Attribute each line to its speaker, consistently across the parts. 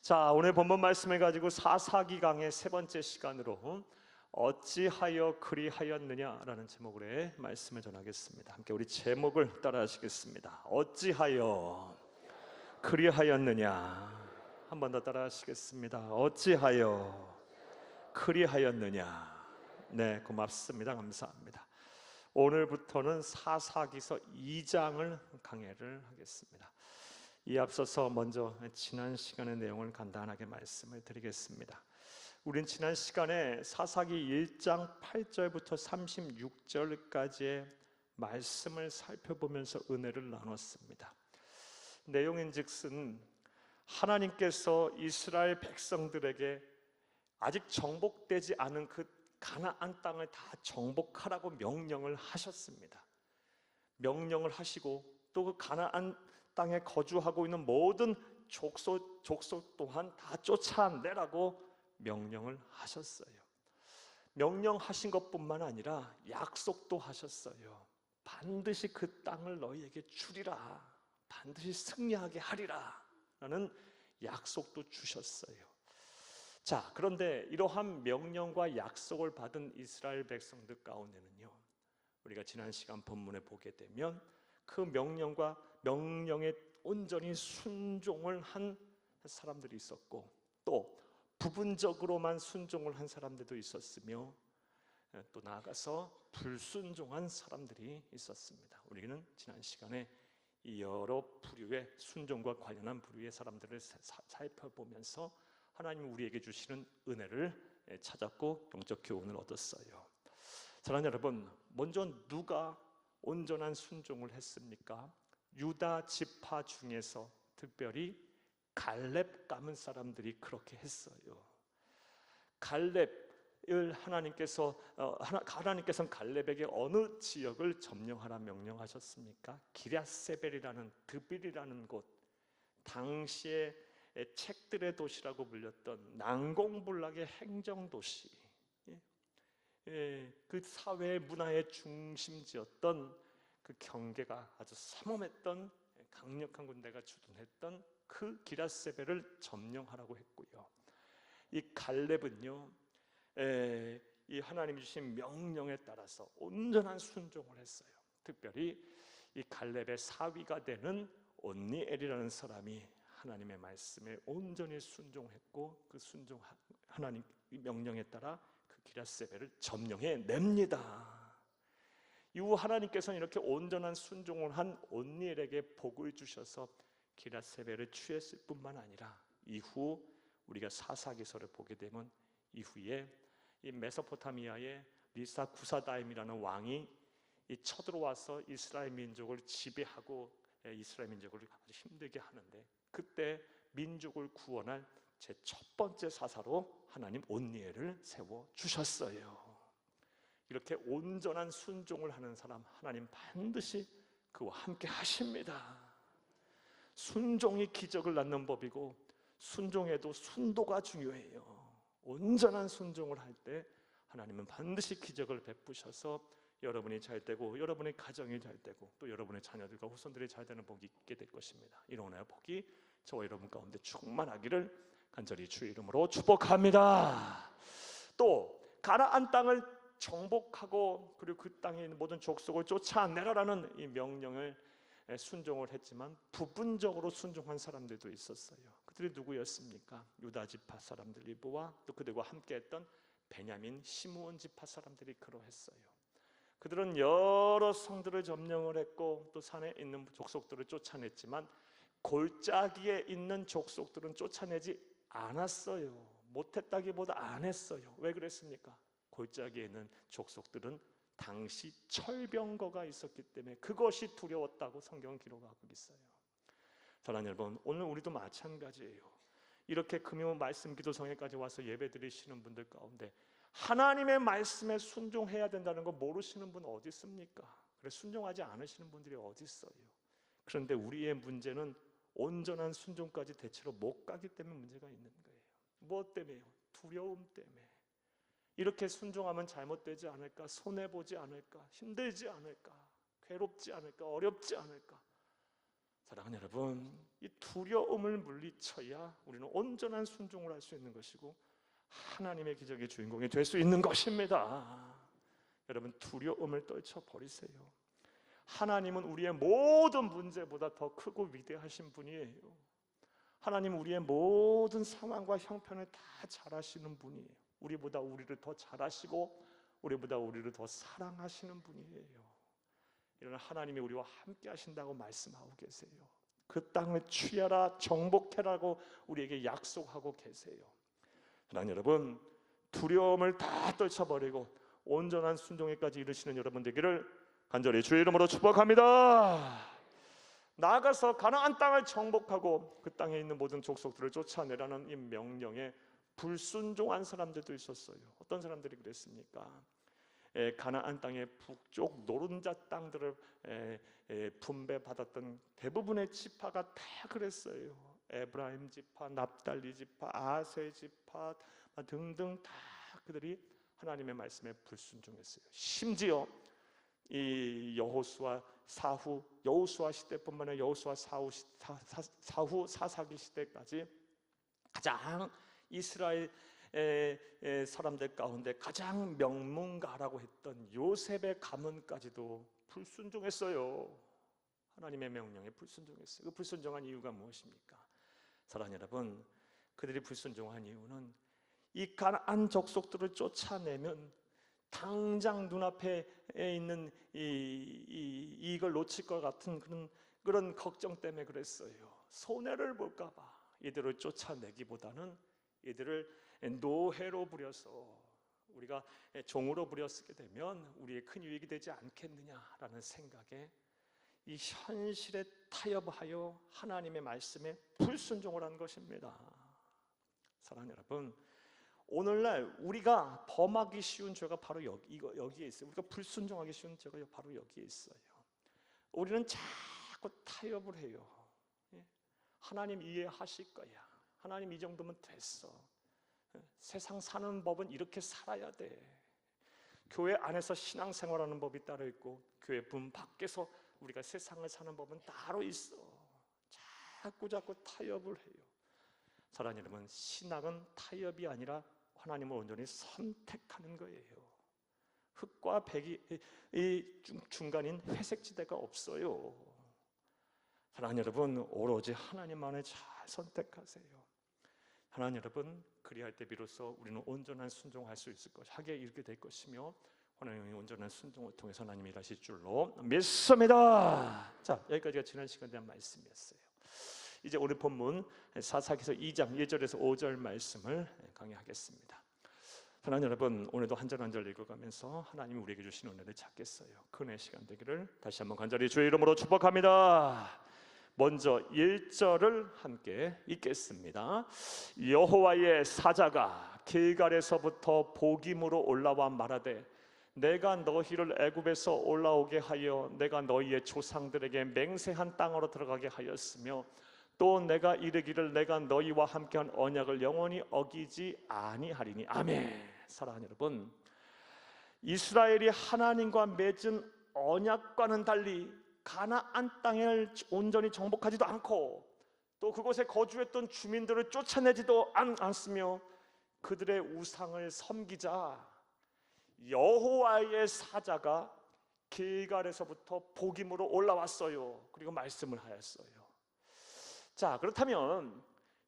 Speaker 1: 자, 오늘 본문 말씀을 가지고 사사기강의 세 번째 시간으로 어찌하여 그리하였느냐라는 제목으로 말씀을 전하겠습니다. 함께 우리 제목을 따라 하시겠습니다. 어찌하여 그리하였느냐. 한 번 더 따라 하시겠습니다. 어찌하여 그리하였느냐. 네, 고맙습니다. 감사합니다. 오늘부터는 사사기서 2장을 강해를 하겠습니다. 이 앞서서 먼저 지난 시간의 내용을 간단하게 말씀을 드리겠습니다. 우린 지난 시간에 사사기 1장 8절부터 36절까지의 말씀을 살펴보면서 은혜를 나눴습니다. 내용인즉슨 하나님께서 이스라엘 백성들에게 아직 정복되지 않은 그 가나안 땅을 다 정복하라고 명령을 하셨습니다. 명령을 하시고 또 그 가나안 땅에 거주하고 있는 모든 족속 또한 다 쫓아내라고 명령을 하셨어요. 명령하신 것뿐만 아니라 약속도 하셨어요. 반드시 그 땅을 너희에게 주리라, 반드시 승리하게 하리라 라는 약속도 주셨어요. 자, 그런데 이러한 명령과 약속을 받은 이스라엘 백성들 가운데는요, 우리가 지난 시간 본문에 보게 되면 그 명령에 온전히 순종을 한 사람들이 있었고, 또 부분적으로만 순종을 한 사람들도 있었으며, 또 나아가서 불순종한 사람들이 있었습니다. 우리는 지난 시간에 이 여러 부류의 순종과 관련한 부류의 사람들을 살펴보면서 하나님 우리에게 주시는 은혜를 찾았고 영적 교훈을 얻었어요. 사랑하는 여러분, 먼저 누가 온전한 순종을 했습니까? 유다 지파 중에서 특별히 갈렙 가문 사람들이 그렇게 했어요. 갈렙을 하나님께서는 갈렙에게 어느 지역을 점령하라 명령하셨습니까? 기럇세벨이라는 드빌이라는 곳, 당시에 책들의 도시라고 불렸던 난공불락의 행정도시, 그 사회 문화의 중심지였던 그 경계가 아주 삼엄했던 강력한 군대가 주둔했던 그 기럇세벨을 점령하라고 했고요. 이 갈렙은요, 이 하나님이 주신 명령에 따라서 온전한 순종을 했어요. 특별히 이 갈렙의 사위가 되는 온니엘이라는 사람이 하나님의 말씀에 온전히 순종했고, 그 하나님 명령에 따라 그 기럇세벨을 점령해 냅니다. 이후 하나님께서는 이렇게 온전한 순종을 한 온니엘에게 복을 주셔서 기럇세벨을 취했을 뿐만 아니라, 이후 우리가 사사기서를 보게 되면 이후에 이 메소포타미아의 리사 구사다임이라는 왕이 쳐들어와서 이스라엘 민족을 지배하고 이스라엘 민족을 아주 힘들게 하는데, 그때 민족을 구원할 제 첫 번째 사사로 하나님 온니엘을 세워 주셨어요. 이렇게 온전한 순종을 하는 사람, 하나님 반드시 그와 함께 하십니다. 순종이 기적을 낳는 법이고, 순종에도 순도가 중요해요. 온전한 순종을 할 때 하나님은 반드시 기적을 베푸셔서 여러분이 잘 되고, 여러분의 가정이 잘 되고, 또 여러분의 자녀들과 후손들이 잘 되는 복이 있게 될 것입니다. 이런 은혜와 복이 저와 여러분 가운데 충만하기를 간절히 주의 이름으로 축복합니다. 또 가나안 땅을 정복하고, 그리고 그 땅에 있는 모든 족속을 쫓아내라라는 이 명령을 순종을 했지만 부분적으로 순종한 사람들도 있었어요. 그들이 누구였습니까? 유다 지파 사람들 일부와 또 그들과 함께했던 베냐민, 시므온 지파 사람들이 그러했어요. 그들은 여러 성들을 점령을 했고, 또 산에 있는 족속들을 쫓아냈지만 골짜기에 있는 족속들은 쫓아내지 않았어요. 못했다기보다 안 했어요. 왜 그랬습니까? 골짜기에 있는 족속들은 당시 철병거가 있었기 때문에 그것이 두려웠다고 성경은 기록하고 있어요. 사랑하는 여러분, 오늘 우리도 마찬가지예요. 이렇게 금요 말씀 기도성회까지 와서 예배 드리시는 분들 가운데 하나님의 말씀에 순종해야 된다는 거 모르시는 분 어디 있습니까? 그래, 순종하지 않으시는 분들이 어디 있어요? 그런데 우리의 문제는 온전한 순종까지 대체로 못 가기 때문에 문제가 있는 거예요. 무엇 때문에요? 두려움 때문에. 이렇게 순종하면 잘못되지 않을까? 손해보지 않을까? 힘들지 않을까? 괴롭지 않을까? 어렵지 않을까? 사랑하는 여러분, 이 두려움을 물리쳐야 우리는 온전한 순종을 할 수 있는 것이고 하나님의 기적의 주인공이 될 수 있는 것입니다. 여러분, 두려움을 떨쳐버리세요. 하나님은 우리의 모든 문제보다 더 크고 위대하신 분이에요. 하나님은 우리의 모든 상황과 형편을 다 잘 아시는 분이에요. 우리보다 우리를 더 잘 아시고 우리보다 우리를 더 사랑하시는 분이에요. 이런 하나님이 우리와 함께 하신다고 말씀하고 계세요. 그 땅을 취하라 정복해라고 우리에게 약속하고 계세요. 하나님, 여러분, 두려움을 다 떨쳐버리고 온전한 순종에까지 이르시는 여러분 되기를 간절히 주의 이름으로 축복합니다. 나아가서 가나안 땅을 정복하고 그 땅에 있는 모든 족속들을 쫓아내라는 이 명령에 불순종한 사람들도 있었어요. 어떤 사람들이 그랬습니까? 가나안 땅의 북쪽 노른자 땅들을 분배받았던 대부분의 지파가 다 그랬어요. 에브라임 지파, 납달리 지파, 아세 지파 등등 다 그들이 하나님의 말씀에 불순종했어요. 심지어 이 여호수아 시대뿐만 아니라 여호수아 사후 사사기 시대까지 가장 이스라엘 사람들 가운데 가장 명문가라고 했던 요셉의 가문까지도 불순종했어요. 하나님의 명령에 불순종했어요. 그 불순종한 이유가 무엇입니까? 사랑하는 여러분, 그들이 불순종한 이유는 이 가나안 족속들을 쫓아내면 당장 눈앞에 있는 이익을 놓칠 것 같은 그런 걱정 때문에 그랬어요. 손해를 볼까 봐 이들을 쫓아내기보다는 이들을 노예로 부려서 우리가 종으로 부렸게 되면 우리의 큰 유익이 되지 않겠느냐라는 생각에 이 현실에 타협하여 하나님의 말씀에 불순종을 한 것입니다. 사랑하는 여러분, 오늘날 우리가 범하기 쉬운 죄가 바로 여기에 있어요. 우리가 불순종하기 쉬운 죄가 바로 여기에 있어요. 우리는 자꾸 타협을 해요. 하나님 이해하실 거야. 하나님 이 정도면 됐어. 세상 사는 법은 이렇게 살아야 돼. 교회 안에서 신앙생활하는 법이 따로 있고 교회 문 밖에서 우리가 세상을 사는 법은 따로 있어. 자꾸 타협을 해요. 사랑하는 여러분, 신앙은 타협이 아니라 하나님을 온전히 선택하는 거예요. 흙과 백이 이 중간인 회색지대가 없어요. 사랑하는 여러분, 오로지 하나님만을 잘 선택하세요. 하나님, 여러분, 그리할 때 비로소 우리는 온전한 순종할 수 있을 것, 하게 이렇게 될 것이며 하나님의 온전한 순종을 통해서 하나님이 일하실 줄로 믿습니다. 자, 여기까지가 지난 시간에 대한 말씀이었어요. 이제 오늘 본문 사사기서 2장 1절에서 5절 말씀을 강의하겠습니다. 하나님, 여러분, 오늘도 한 절 한 절 읽어가면서 하나님이 우리에게 주신 은혜를 찾겠어요. 큰의 시간 되기를 다시 한번 간절히 주의 이름으로 축복합니다. 먼저 1절을 함께 읽겠습니다. 여호와의 사자가 길갈에서부터 복임으로 올라와 말하되 내가 너희를 애굽에서 올라오게 하여 내가 너희의 조상들에게 맹세한 땅으로 들어가게 하였으며 또 내가 이르기를 내가 너희와 함께한 언약을 영원히 어기지 아니하리니. 아멘. 사랑하는 여러분, 이스라엘이 하나님과 맺은 언약과는 달리 가나안 땅을 온전히 정복하지도 않고 또 그곳에 거주했던 주민들을 쫓아내지도 않았으며 그들의 우상을 섬기자 여호와의 사자가 길갈에서부터 복임으로 올라왔어요. 그리고 말씀을 하였어요. 자, 그렇다면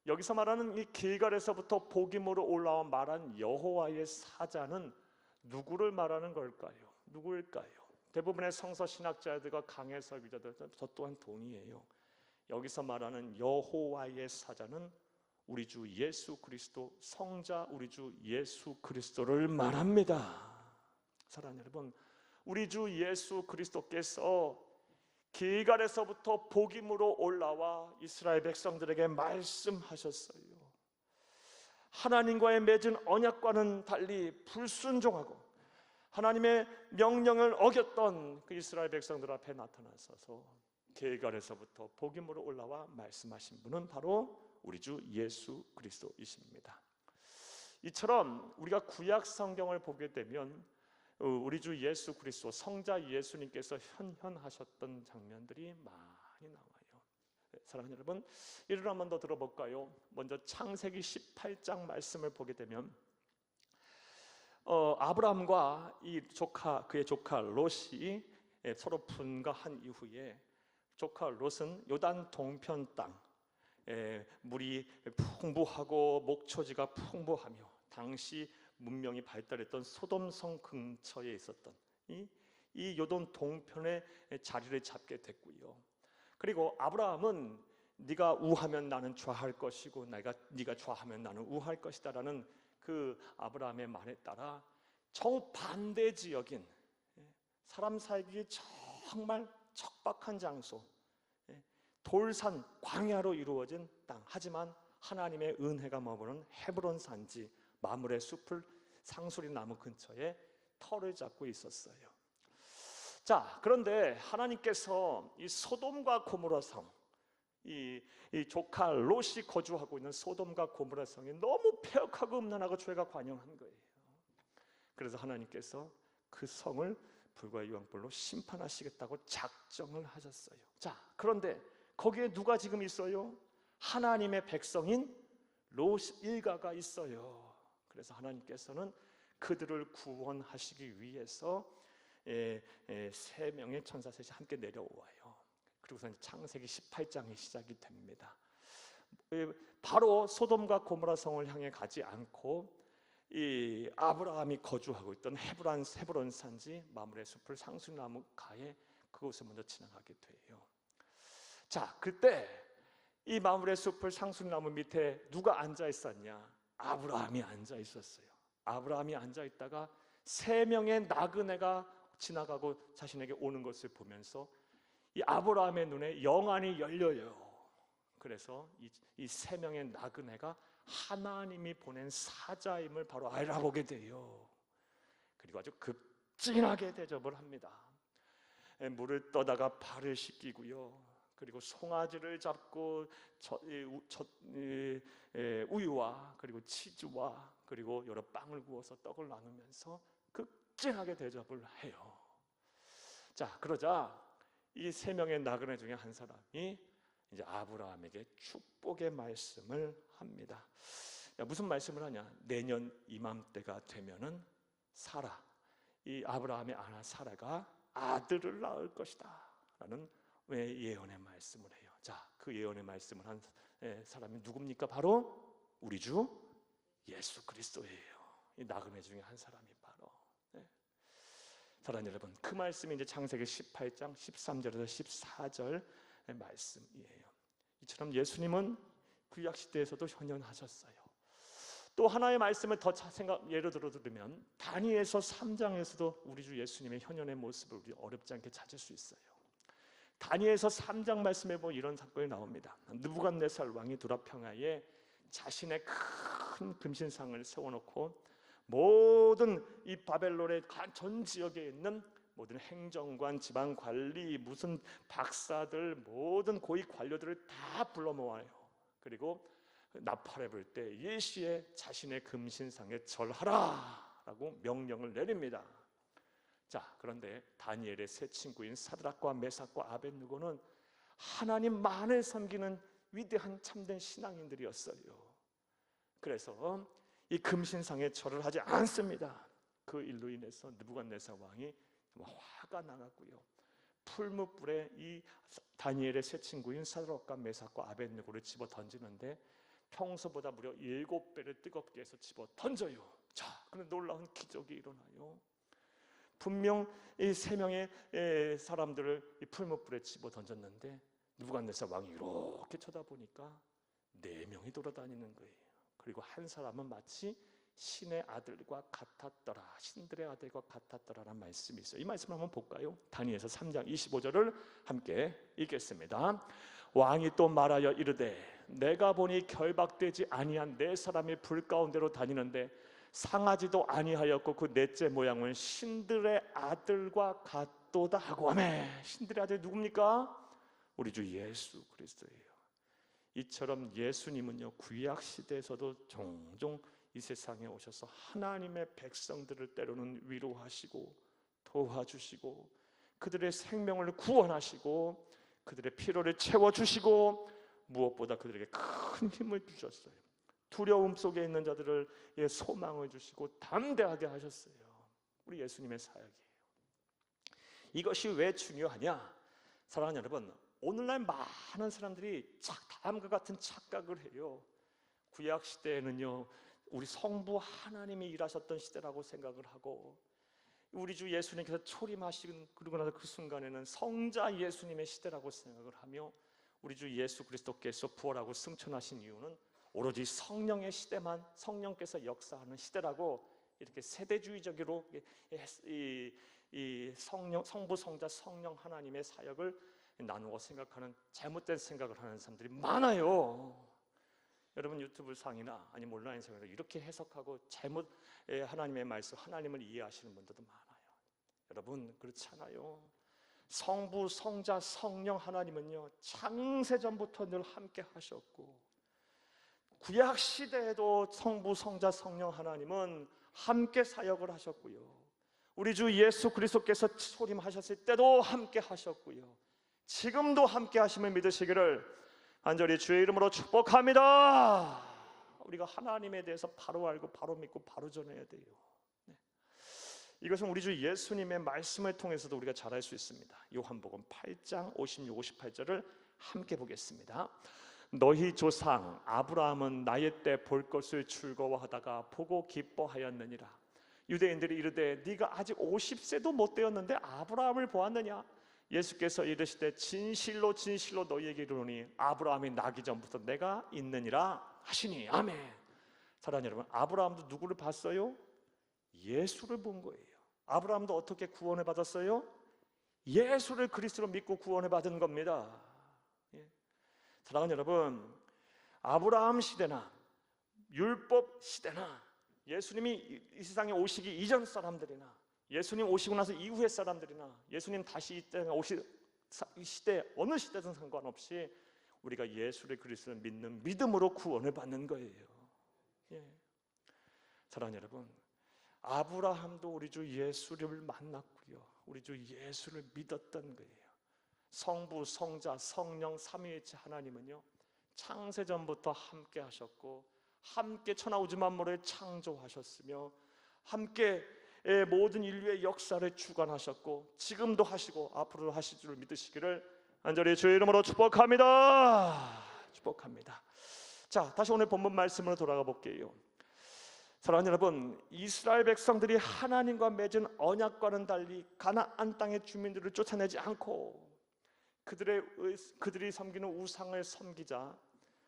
Speaker 1: 여기서 말하는 이 길갈에서부터 복임으로 올라와 말한 여호와의 사자는 누구를 말하는 걸까요? 누구일까요? 대부분의 성서 신학자들과 강해 설교자들, 저 또한 동의해요. 여기서 말하는 여호와의 사자는 우리 주 예수 그리스도, 성자 우리 주 예수 그리스도를 말합니다. 사랑하는 여러분, 우리 주 예수 그리스도께서 길갈에서부터 복임으로 올라와 이스라엘 백성들에게 말씀하셨어요. 하나님과의 맺은 언약과는 달리 불순종하고 하나님의 명령을 어겼던 그 이스라엘 백성들 앞에 나타나셔서 길갈에서부터 복임으로 올라와 말씀하신 분은 바로 우리 주 예수 그리스도이십니다. 이처럼 우리가 구약 성경을 보게 되면 우리 주 예수 그리스도, 성자 예수님께서 현현하셨던 장면들이 많이 나와요. 사랑하는 여러분, 이를 한번 더 들어볼까요? 먼저 창세기 18장 말씀을 보게 되면 아브라함과 그의 조카 롯이 서로 분가한 이후에 조카 롯은 요단 동편 땅, 물이 풍부하고 목초지가 풍부하며 당시 문명이 발달했던 소돔성 근처에 있었던 이 요단 동편에 자리를 잡게 됐고요. 그리고 아브라함은 네가 우하면 나는 좌할 것이고 네가 좌하면 나는 우할 것이다라는 그 아브라함의 말에 따라 정반대 지역인, 사람 살기 정말 척박한 장소, 돌산 광야로 이루어진 땅, 하지만 하나님의 은혜가 머무는 헤브론 산지 마므레 숲을 상수리 나무 근처에 터를 잡고 있었어요. 자, 그런데 하나님께서 이 소돔과 고모라 성, 이 조카 롯이 거주하고 있는 소돔과 고모라 성이 너무 폐역하고 음란하고 죄가 관영한 거예요. 그래서 하나님께서 그 성을 불과 유황불로 심판하시겠다고 작정을 하셨어요. 자, 그런데 거기에 누가 지금 있어요? 하나님의 백성인 롯 일가가 있어요. 그래서 하나님께서는 그들을 구원하시기 위해서 세 명의 천사 셋이 함께 내려와요. 그리고서 창세기 18장이 시작이 됩니다. 바로 소돔과 고모라 성을 향해 가지 않고 이 아브라함이 거주하고 있던 헤브론 산지 마므레 숲을 상수나무 가에 그곳을 먼저 지나가게 돼요. 자, 그때 이 마므레 숲을 상수나무 밑에 누가 앉아 있었냐? 아브라함이 앉아 있었어요. 아브라함이 앉아 있다가 세 명의 나그네가 지나가고 자신에게 오는 것을 보면서 이 아브라함의 눈에 영안이 열려요. 그래서 이 세 명의 나그네가 하나님이 보낸 사자임을 바로 알아보게 돼요. 그리고 아주 극진하게 대접을 합니다. 물을 떠다가 발을 씻기고요. 그리고 송아지를 잡고 우유와 그리고 치즈와 그리고 여러 빵을 구워서 떡을 나누면서 극진하게 대접을 해요. 자, 그러자 이 세 명의 나그네 중에 한 사람이 이제 아브라함에게 축복의 말씀을 합니다. 야, 무슨 말씀을 하냐? 내년 이맘때가 되면은 이 아브라함의 아내 사라가 아들을 낳을 것이다 라는 예언의 말씀을 해요. 자, 그 예언의 말씀을 한 사람이 누굽니까? 바로 우리 주 예수 그리스도예요. 이 나그네 중에 한 사람이 바로. 사랑하는 여러분, 그 말씀이 이제 창세기 18장 13절에서 14절의 말씀이에요. 이처럼 예수님은 구약 시대에서도 현현하셨어요. 또 하나의 말씀을 더 예로 들면 다니엘서 3장에서도 우리 주 예수님의 현현의 모습을 우리 어렵지 않게 찾을 수 있어요. 다니엘서 3장 말씀에 보면 이런 사건이 나옵니다. 느부갓네살 왕이 두라 평야에 자신의 큰 금신상을 세워놓고 모든 이 바벨론의 전 지역에 있는 모든 행정관, 지방관리, 무슨 박사들, 모든 고위 관료들을 다 불러 모아요. 그리고 나팔을 불 때 예시에 자신의 금신상에 절하라 라고 명령을 내립니다. 자, 그런데 다니엘의 세 친구인 사드락과 메삭과 아벳느고는 하나님만을 섬기는 위대한 참된 신앙인들이었어요. 그래서 이 금신상에 절을 하지 않습니다. 그 일로 인해서 느부갓네살 왕이 화가 나갔고요. 풀무불에 이 다니엘의 세 친구인 사드락과 메삭과 아벳느고를 집어 던지는데 평소보다 무려 7배를 뜨겁게 해서 집어 던져요. 자, 그런데 놀라운 기적이 일어나요. 분명 이 세 명의 사람들을 이 풀무불에 집어 던졌는데 느부갓네살 왕이 이렇게 쳐다보니까 4명이 돌아다니는 거예요. 그리고 한 사람은 마치 신의 아들과 같았더라, 신들의 아들과 같았더라라는 말씀이 있어요. 이 말씀을 한번 볼까요? 다니엘서 3장 25절을 함께 읽겠습니다. 왕이 또 말하여 이르되 내가 보니 결박되지 아니한 네 사람이 불 가운데로 다니는데 상하지도 아니하였고 그 넷째 모양은 신들의 아들과 같도다 하고 하매. 신들의 아들이 누굽니까? 우리 주 예수 그리스도예요. 이처럼 예수님은요, 구약 시대에서도 종종 이 세상에 오셔서 하나님의 백성들을 때로는 위로하시고 도와주시고 그들의 생명을 구원하시고 그들의 필요를 채워주시고 무엇보다 그들에게 큰 힘을 주셨어요. 두려움 속에 있는 자들을 소망을 주시고 담대하게 하셨어요. 우리 예수님의 사역이에요. 이것이 왜 중요하냐? 사랑하는 여러분, 오늘날 많은 사람들이 다음과 같은 착각을 해요. 구약 시대에는요, 우리 성부 하나님이 일하셨던 시대라고 생각을 하고, 우리 주 예수님께서 초림하신 그러고 나서 그 순간에는 성자 예수님의 시대라고 생각을 하며, 우리 주 예수 그리스도께서 부활하고 승천하신 이유는 오로지 성령의 시대만, 성령께서 역사하는 시대라고 이렇게 세대주의적으로 이 성부, 성자, 성령 하나님의 사역을 나누어 생각하는, 잘못된 생각을 하는 사람들이 많아요. 여러분 유튜브 상이나 아니면 온라인상에서 이렇게 해석하고 잘못 하나님의 말씀, 하나님을 이해하시는 분들도 많아요. 여러분 그렇지 않아요. 성부, 성자, 성령 하나님은요, 창세전부터 늘 함께 하셨고, 구약 시대에도 성부, 성자, 성령 하나님은 함께 사역을 하셨고요, 우리 주 예수 그리스도께서 소림하셨을 때도 함께 하셨고요, 지금도 함께 하심을 믿으시기를 간절히 주의 이름으로 축복합니다. 우리가 하나님에 대해서 바로 알고 바로 믿고 바로 전해야 돼요. 이것은 우리 주 예수님의 말씀을 통해서도 우리가 잘 알 수 있습니다. 요한복음 8장 56, 58절을 함께 보겠습니다. 너희 조상 아브라함은 나의 때 볼 것을 즐거워하다가 보고 기뻐하였느니라. 유대인들이 이르되 네가 아직 50세도 못 되었는데 아브라함을 보았느냐? 예수께서 이르시되 진실로 진실로 너희에게 이르노니 아브라함이 나기 전부터 내가 있느니라 하시니. 아멘. 사랑하는 여러분, 아브라함도 누구를 봤어요? 예수를 본 거예요. 아브라함도 어떻게 구원을 받았어요? 예수를 그리스도로 믿고 구원을 받은 겁니다. 사랑하는 여러분, 아브라함 시대나 율법 시대나 예수님이 이 세상에 오시기 이전 사람들이나 예수님 오시고 나서 이후의 사람들이나 예수님 다시 이 시대 어느 시대든 상관없이 우리가 예수를 그리스도를 믿는 믿음으로 구원을 받는 거예요. 사랑하는 여러분, 아브라함도 우리 주 예수를 만났고요, 우리 주 예수를 믿었던 거예요. 성부, 성자, 성령 삼위일체 하나님은요, 창세전부터 함께 하셨고 함께 천하우주 만물을 창조하셨으며 함께 모든 인류의 역사를 주관하셨고 지금도 하시고 앞으로도 하실 줄 믿으시기를 간절히 주의 이름으로 축복합니다. 축복합니다. 자, 다시 오늘 본문 말씀으로 돌아가 볼게요. 사랑하는 여러분, 이스라엘 백성들이 하나님과 맺은 언약과는 달리 가나안 땅의 주민들을 쫓아내지 않고 그들이 섬기는 우상을 섬기자,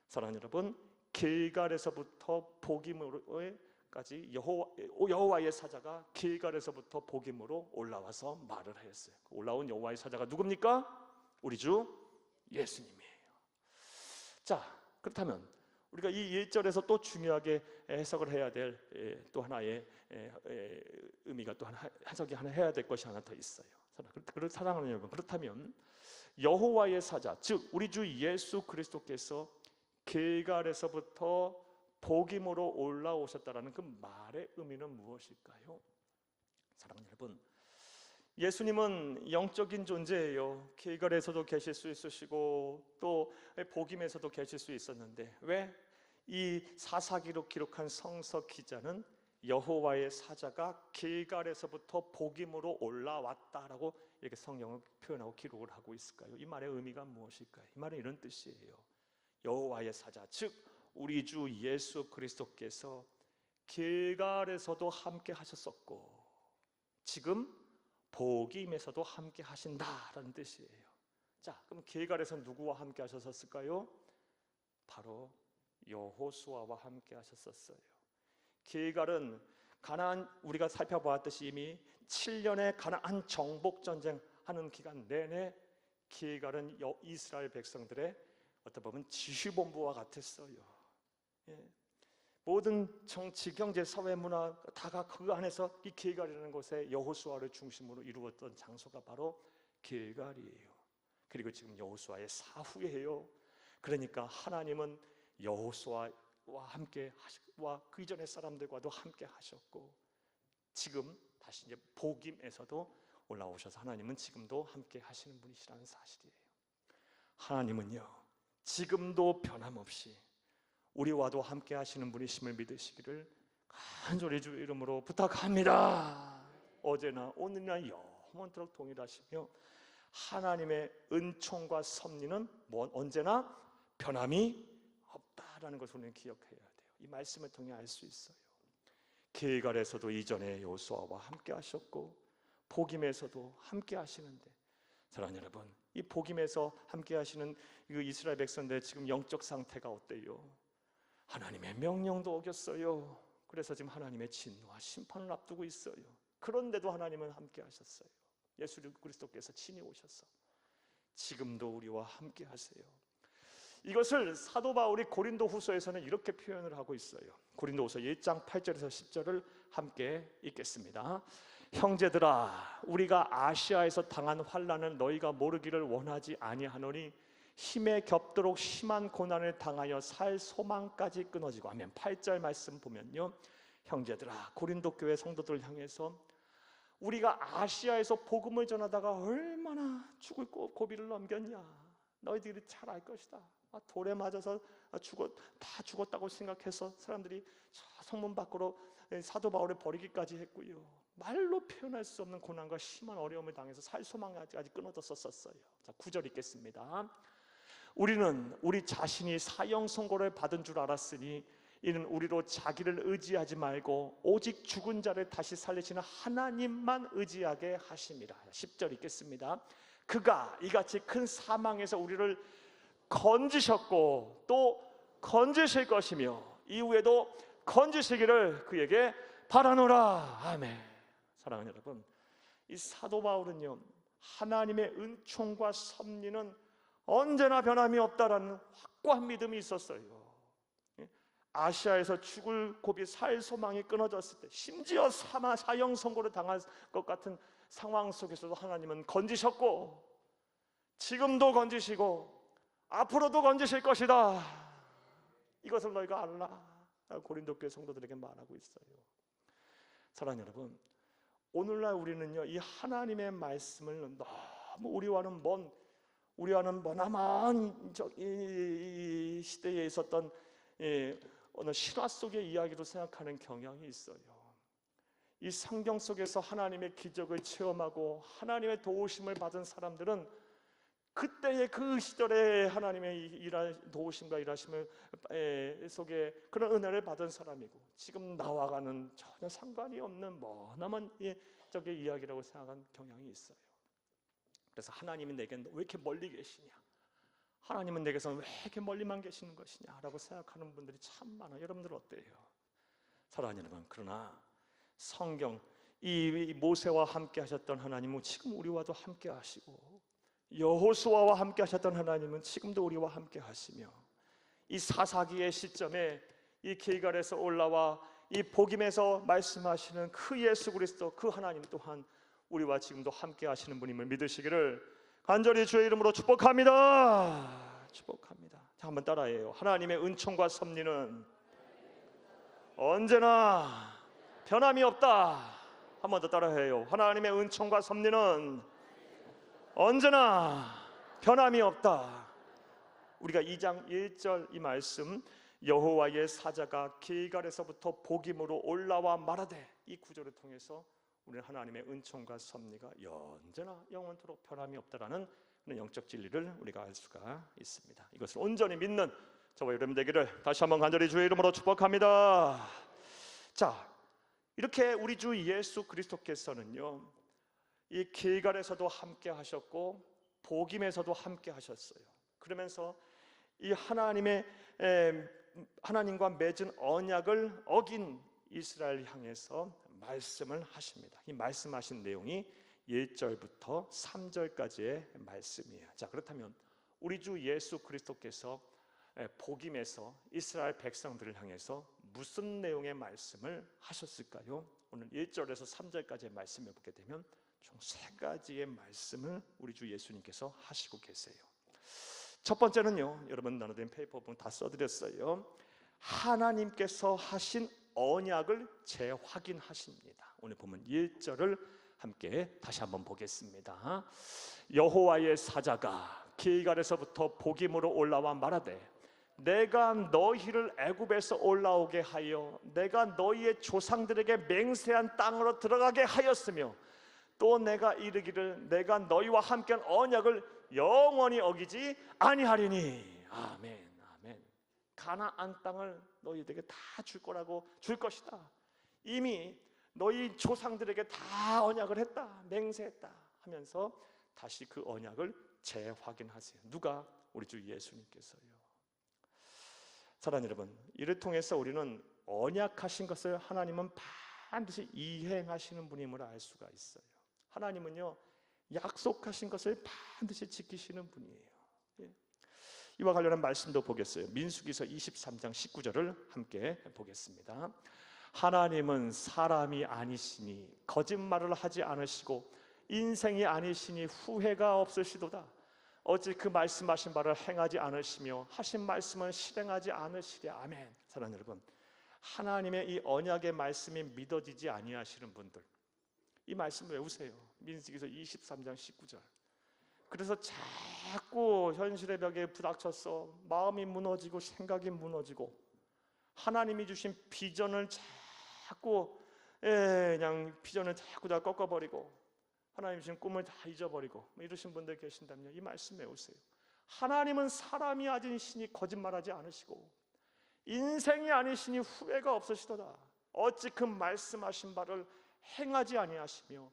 Speaker 1: 사랑하는 여러분, 길갈에서부터 보기므로까지 여호와의 사자가 길갈에서부터 보기므로 올라와서 말을 하였어요. 올라온 여호와의 사자가 누굽니까? 우리 주 예수님이에요. 자, 그렇다면 우리가 이 1절에서 또 중요하게 해석을 해야 될 또 하나의 의미가 또 하나, 해석이 하나 해야 될 것이 하나 더 있어요. 사랑하는 여러분, 그렇다면 여호와의 사자, 즉 우리 주 예수 그리스도께서 길갈에서부터 복임으로 올라오셨다라는 그 말의 의미는 무엇일까요? 사랑하는 여러분, 예수님은 영적인 존재예요. 길갈에서도 계실 수 있으시고 또 복임에서도 계실 수 있었는데 왜 이 사사기로 기록한 성서 기자는 여호와의 사자가 길갈에서부터 복임으로 올라왔다라고 이렇게 성경을 표현하고 기록을 하고 있을까요? 이 말의 의미가 무엇일까요? 이 말은 이런 뜻이에요. 여호와의 사자, 즉 우리 주 예수 그리스도께서 길갈에서도 함께 하셨었고 지금 복임에서도 함께 하신다라는 뜻이에요. 자, 그럼 길갈에서 누구와 함께 하셨을까요? 바로 여호수아와 함께 하셨었어요. 길갈은 가나안, 우리가 살펴보았듯이 이미 7년의 가나안 정복 전쟁 하는 기간 내내 길갈은 이스라엘 백성들의 어떻게 보면 지휘본부와 같았어요. 모든 정치, 경제, 사회, 문화 다가 그 안에서 이 길갈이라는 곳에 여호수아를 중심으로 이루었던 장소가 바로 길갈이에요. 그리고 지금 여호수아의 사후예요. 그러니까 하나님은 여호수아와 함께 하시고 그 이전의 사람들과도 함께 하셨고 지금 다시 이제 복임에서도 올라오셔서 하나님은 지금도 함께 하시는 분이시라는 사실이에요. 하나님은요, 지금도 변함없이 우리와도 함께 하시는 분이심을 믿으시기를 간절히 주 이름으로 부탁합니다. 어제나 오늘이나 영원토록 동일하시며 하나님의 은총과 섭리는 언제나 변함이 없다라는 것을 우리는 기억해야 돼요. 이 말씀을 통해 알 수 있어요. 길갈에서도 이전에 여호수아와 함께 하셨고 복임에서도 함께 하시는데, 사랑하는 여러분, 이 복임에서 함께 하시는 이 이스라엘 백성들의 지금 영적 상태가 어때요? 하나님의 명령도 어겼어요. 그래서 지금 하나님의 진노와 심판을 앞두고 있어요. 그런데도 하나님은 함께 하셨어요. 예수 그리스도께서 친히 오셔서 지금도 우리와 함께 하세요. 이것을 사도 바울이 고린도후서에서는 이렇게 표현을 하고 있어요. 고린도후서 1장 8절에서 10절을 함께 읽겠습니다. 형제들아, 우리가 아시아에서 당한 환난을 너희가 모르기를 원하지 아니하노니 힘에 겹도록 심한 고난을 당하여 살 소망까지 끊어지고. 아멘. 8절 말씀 보면요, 형제들아, 고린도 교회 성도들을 향해서 우리가 아시아에서 복음을 전하다가 얼마나 죽을 고비를 넘겼냐, 너희들이 잘 알 것이다. 돌에 맞아서 다 죽었다고 생각해서 사람들이 성문 밖으로 사도 바울을 버리기까지 했고요. 말로 표현할 수 없는 고난과 심한 어려움을 당해서 살 소망까지 끊어졌었어요. 자, 9절 읽겠습니다. 우리는 우리 자신이 사형 선고를 받은 줄 알았으니 이는 우리로 자기를 의지하지 말고 오직 죽은 자를 다시 살리시는 하나님만 의지하게 하심이라. 10절 읽겠습니다. 그가 이같이 큰 사망에서 우리를 건지셨고 또 건지실 것이며 이후에도 건지시기를 그에게 바라노라. 아멘. 사랑하는 여러분, 이 사도 바울은요, 하나님의 은총과 섭리는 언제나 변함이 없다라는 확고한 믿음이 있었어요. 아시아에서 죽을 고비 살 소망이 끊어졌을 때, 심지어 사형 선고를 당할 것 같은 상황 속에서도 하나님은 건지셨고 지금도 건지시고 앞으로도 건지실 것이다. 이것을 너희가 알라. 고린도 교회 성도들에게 말하고 있어요. 사랑하는 여러분, 오늘날 우리는요, 이 하나님의 말씀을 너무 우리와는 머나먼 이 시대에 있었던 어느 실화 속의 이야기로 생각하는 경향이 있어요. 이 성경 속에서 하나님의 기적을 체험하고 하나님의 도우심을 받은 사람들은 그때의 그 시절에 하나님의 도우심과 일하심을 속에 그런 은혜를 받은 사람이고, 지금 나와가는 전혀 상관이 없는 머나먼 적의 이야기라고 생각하는 경향이 있어요. 그래서 하나님이 내게는 왜 이렇게 멀리 계시냐, 하나님은 내게서 왜 이렇게 멀리만 계시는 것이냐라고 생각하는 분들이 참 많아요. 여러분들 어때요? 사랑하는 여러분, 그러나 성경 이 모세와 함께 하셨던 하나님은 지금 우리와도 함께 하시고, 여호수아와 함께 하셨던 하나님은 지금도 우리와 함께 하시며, 이 사사기의 시점에 이 길갈에서 올라와 이 복임에서 말씀하시는 그 예수 그리스도, 그 하나님 또한 우리와 지금도 함께 하시는 분임을 믿으시기를 간절히 주의 이름으로 축복합니다. 축복합니다. 자, 한번 따라해요. 하나님의 은총과 섭리는 언제나 변함이 없다. 한 번 더 따라해요. 하나님의 은총과 섭리는 언제나 변함이 없다. 우리가 2장 1절 이 말씀, 여호와의 사자가 길갈에서부터 복임으로 올라와 말하되, 이 구절을 통해서 우리는 하나님의 은총과 섭리가 언제나 영원토록 변함이 없다라는 영적 진리를 우리가 알 수가 있습니다. 이것을 온전히 믿는 저와 여러분 되기를 다시 한번 간절히 주의 이름으로 축복합니다. 자, 이렇게 우리 주 예수 그리스도께서는요, 이 길갈에서도 함께 하셨고 복임에서도 함께 하셨어요. 그러면서 이 하나님과 맺은 언약을 어긴 이스라엘 향해서 말씀을 하십니다. 이 말씀하신 내용이 1절부터 3절까지의 말씀이에요. 자, 그렇다면 우리 주 예수 그리스도께서 복임에서 이스라엘 백성들을 향해서 무슨 내용의 말씀을 하셨을까요? 오늘 1절에서 3절까지의 말씀을 보게 되면 총 3가지의 말씀을 우리 주 예수님께서 하시고 계세요. 첫 번째는요, 여러분 나눠드린 페이퍼 부분 다 써드렸어요. 하나님께서 하신 언약을 재확인하십니다. 오늘 보면 1절을 함께 다시 한번 보겠습니다. 여호와의 사자가 길갈에서부터 복임으로 올라와 말하되 내가 너희를 애굽에서 올라오게 하여 내가 너희의 조상들에게 맹세한 땅으로 들어가게 하였으며 또 내가 이르기를 내가 너희와 함께한 언약을 영원히 어기지 아니하리니. 아멘. 아멘. 가나안 땅을 너희들에게 다 줄 거라고, 줄 것이다. 이미 너희 조상들에게 다 언약을 했다, 맹세했다 하면서 다시 그 언약을 재확인하세요. 누가? 우리 주 예수님께서요. 사랑하는 여러분, 이를 통해서 우리는 언약하신 것을 하나님은 반드시 이행하시는 분임을 알 수가 있어요. 하나님은요, 약속하신 것을 반드시 지키시는 분이에요. 이와 관련한 말씀도 보겠어요. 민수기서 23장 19절을 함께 보겠습니다. 하나님은 사람이 아니시니 거짓말을 하지 않으시고 인생이 아니시니 후회가 없으시도다. 어찌 그 말씀하신 바를 행하지 않으시며 하신 말씀은 실행하지 않으시랴. 아멘. 사랑하는 여러분, 하나님의 이 언약의 말씀이 믿어지지 아니하시는 분들, 이 말씀 외우세요. 민수기서 23장 19절. 그래서 자꾸 현실의 벽에 부닥쳐서 마음이 무너지고 생각이 무너지고 하나님이 주신 비전을 자꾸 그냥 비전을 자꾸 다 꺾어버리고 하나님 주신 꿈을 다 잊어버리고 이러신 분들 계신다면 이 말씀 외우세요. 하나님은 사람이 아니시니 거짓말하지 않으시고 인생이 아니시니 후회가 없으시도다. 어찌 그 말씀하신 바를 행하지 아니하시며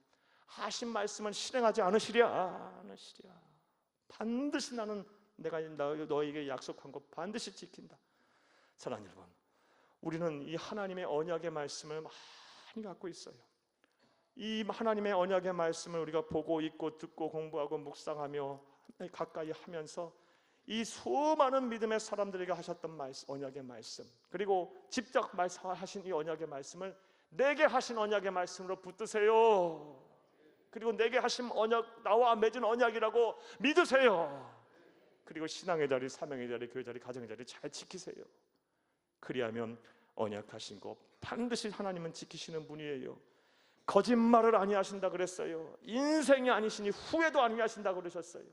Speaker 1: 하신 말씀은 실행하지 않으시랴. 반드시 나는 내가 너에게 약속한 것 반드시 지킨다. 사랑하는 여러분, 우리는 이 하나님의 언약의 말씀을 많이 갖고 있어요. 이 하나님의 언약의 말씀을 우리가 보고 읽고 듣고 공부하고 묵상하며 가까이 하면서 이 수많은 믿음의 사람들에게 하셨던 언약의 말씀, 그리고 직접 말씀하신 이 언약의 말씀을 내게 하신 언약의 말씀으로 붙드세요. 그리고 내게 하신 언약, 나와 맺은 언약이라고 믿으세요. 그리고 신앙의 자리, 사명의 자리, 교회 자리, 가정의 자리 잘 지키세요. 그리하면 언약하신 거 반드시 하나님은 지키시는 분이에요. 거짓말을 아니하신다 그랬어요. 인생이 아니시니 후회도 아니하신다 그러셨어요.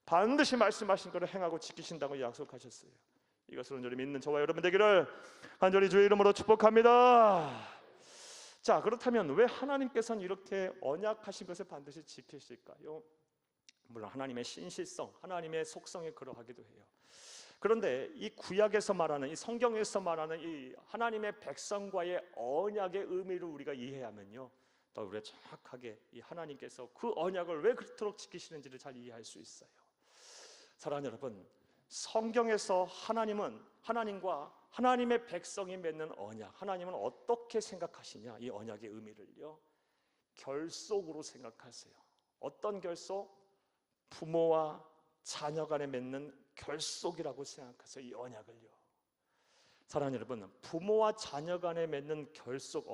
Speaker 1: 반드시 말씀하신 것을 행하고 지키신다고 약속하셨어요. 이것을 온전히 믿는 저와 여러분 되기를 간절히 주의 이름으로 축복합니다. 자, 그렇다면 왜 하나님께서는 이렇게 언약하신 것을 반드시 지키실까요? 물론 하나님의 신실성, 하나님의 속성에 그러하기도 해요. 그런데 이 구약에서 말하는, 이 성경에서 말하는 이 하나님의 백성과의 언약의 의미를 우리가 이해하면요, 더 우리가 정확하게 이 하나님께서 그 언약을 왜 그토록 지키시는지를 잘 이해할 수 있어요. 사랑하는 여러분, 성경에서 하나님과 하나님의 백성이 맺는 언약, 하나님은 어떻게 생각하시냐? 이 언약의 의미를요, 결속으로 생각하세요. 어떤 결속? 부모와 자녀 간에 맺는 결속이라고 생각하세요. 이 언약을요. 사랑하는 여러분, 부모와 자녀 간에 맺는 결속,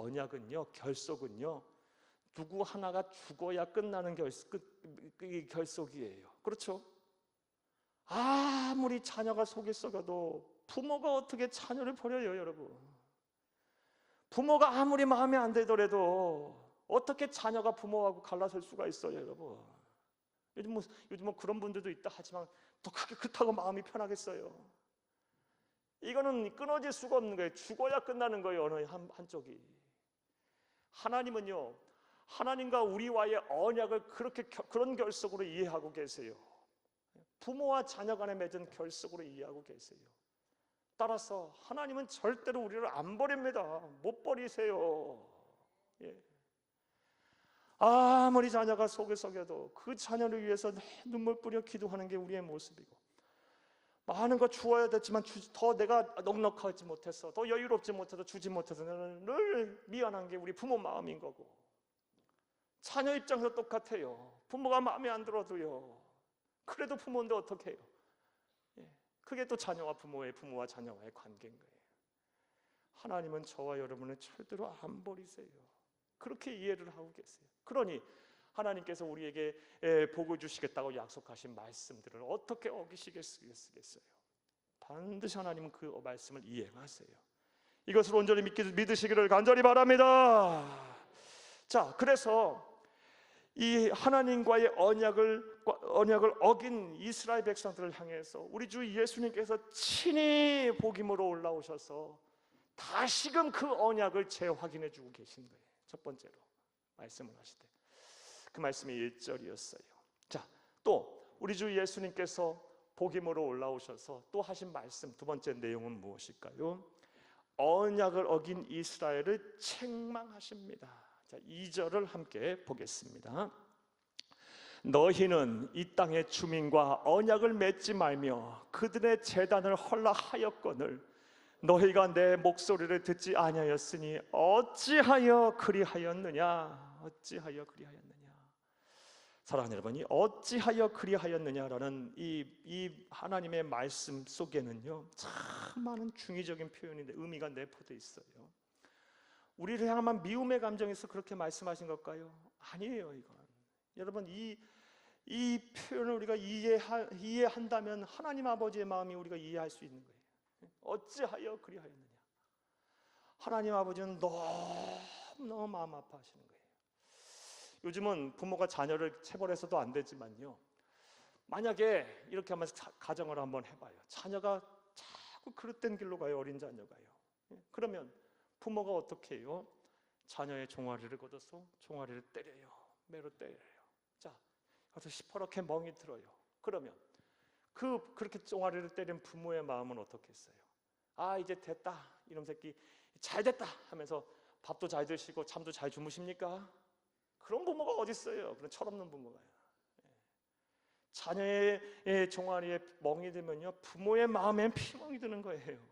Speaker 1: 결속은요, 누구 하나가 죽어야 끝나는 결속이에요. 그렇죠? 아무리 자녀가 속이 썩어도 부모가 어떻게 자녀를 버려요, 여러분? 부모가 아무리 마음에 안 들더라도 어떻게 자녀가 부모하고 갈라설 수가 있어요, 여러분? 요즘 뭐 그런 분들도 있다 하지만 또 그게 그렇다고 마음이 편하겠어요? 이거는 끊어질 수가 없는 거예요. 죽어야 끝나는 거예요, 어느 한쪽이. 하나님은요, 하나님과 우리와의 언약을 그런 결속으로 이해하고 계세요. 부모와 자녀 간에 맺은 결속으로 이해하고 계세요. 따라서 하나님은 절대로 우리를 안 버립니다. 못 버리세요. 예. 아무리 자녀가 속을 썩여도 그 자녀를 위해서 눈물 뿌려 기도하는 게 우리의 모습이고, 많은 거 주어야 됐지만 더 내가 넉넉하지 못해서, 더 여유롭지 못해서, 주지 못해서 늘 미안한 게 우리 부모 마음인 거고, 자녀 입장에서 똑같아요. 부모가 마음에 안 들어도요, 그래도 부모인데 어떡해요? 예. 그게 또 부모와 자녀와의 관계인 거예요. 하나님은 저와 여러분을 절대로 안 버리세요. 그렇게 이해를 하고 계세요. 그러니 하나님께서 우리에게 복을 주시겠다고 약속하신 말씀들을 어떻게 어기시겠어요? 반드시 하나님은 그 말씀을 이행하세요. 이것을 온전히 믿으시기를 간절히 바랍니다. 자, 그래서 이 하나님과의 언약을 어긴 이스라엘 백성들을 향해서 우리 주 예수님께서 친히 복임으로 올라오셔서 다시금 그 언약을 재확인해 주고 계신 거예요. 첫 번째로 말씀을 하시되 그 말씀이 1절이었어요. 자, 또 우리 주 예수님께서 복임으로 올라오셔서 또 하신 말씀 두 번째 내용은 무엇일까요? 언약을 어긴 이스라엘을 책망하십니다. 자, 2절을 함께 보겠습니다. 너희는 이 땅의 주민과 언약을 맺지 말며 그들의 제단을 헐라하였거늘 너희가 내 목소리를 듣지 아니하였으니 어찌하여 그리하였느냐? 어찌하여 그리하였느냐? 사랑하는 여러분이 어찌하여 그리하였느냐라는 이 하나님의 말씀 속에는요 참 많은 중의적인 표현인데 의미가 내포되어 있어요. 우리를 향한 미움의 감정에서 그렇게 말씀하신 걸까요? 아니에요. 이건 여러분 이 표현을 우리가 이해한다면 하나님 아버지의 마음이 우리가 이해할 수 있는 거예요. 어찌하여 그리하였느냐? 하나님 아버지는 너무 마음 아파하시는 거예요. 요즘은 부모가 자녀를 체벌해서도 안 되지만요, 만약에 이렇게 하면서 가정을 한번 해봐요. 자녀가 자꾸 그릇된 길로 가요. 어린 자녀가요. 그러면 부모가 어떻게 해요? 자녀의 종아리를 걷어서 종아리를 때려요. 매로 때려요. 자, 가서 시퍼렇게 멍이 들어요. 그러면 그렇게 종아리를 때린 부모의 마음은 어떻겠어요? 아, 이제 됐다. 이놈 새끼 잘 됐다 하면서 밥도 잘 드시고 잠도 잘 주무십니까? 그런 부모가 어디 있어요? 그런 철없는 부모가요. 자녀의 종아리에 멍이 들면요 부모의 마음엔 피멍이 드는 거예요. 여러분,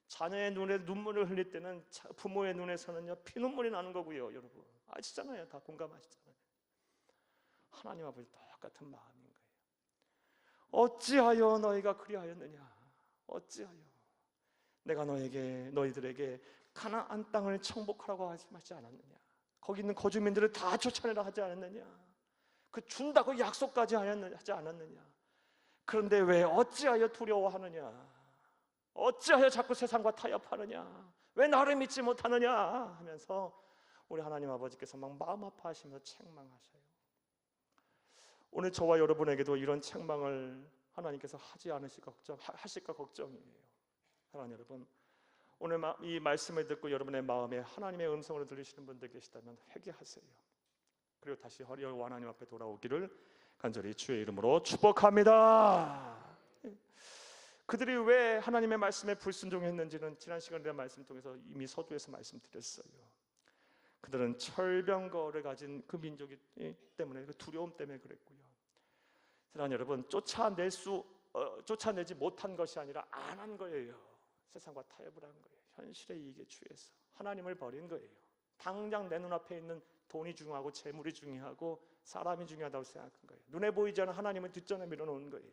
Speaker 1: 자녀의 눈에 눈물을 흘릴 때는 부모의 눈에서는요 피눈물이 나는 거고요. 여러분 아시잖아요. 다 공감하시잖아요. 하나님 아버지 똑같은 마음인 거예요. 어찌하여 너희가 그리하였느냐? 어찌하여 내가 너희들에게 가나안 땅을 정복하라고 말씀하지 않았느냐? 거기 있는 거주민들을 다 쫓아내라 하지 않았느냐? 그 준다고 약속까지 하지 않았느냐? 그런데 왜 어찌하여 두려워하느냐? 어찌하여 자꾸 세상과 타협하느냐? 왜 나를 믿지 못하느냐? 하면서 우리 하나님 아버지께서 막 마음 아파하시며 책망하셔요. 오늘 저와 여러분에게도 이런 책망을 하나님께서 하실까 걱정이에요. 사랑하는 여러분, 오늘 이 말씀을 듣고 여러분의 마음에 하나님의 음성을 들으시는 분들 계시다면 회개하세요. 그리고 다시 여호와 하나님 앞에 돌아오기를 간절히 주의 이름으로 축복합니다. 그들이 왜 하나님의 말씀에 불순종했는지는 지난 시간에 말씀 통해서 이미 서두에서 말씀드렸어요. 그들은 철병거를 가진 그 민족이 때문에, 그 두려움 때문에 그랬고요. 사랑하는 여러분, 쫓아내지 못한 것이 아니라 안 한 거예요. 세상과 타협을 한 거예요. 현실의 이익에 취해서 하나님을 버린 거예요. 당장 내 눈앞에 있는 돈이 중요하고 재물이 중요하고 사람이 중요하다고 생각한 거예요. 눈에 보이지 않는 하나님을 뒷전에 밀어놓은 거예요.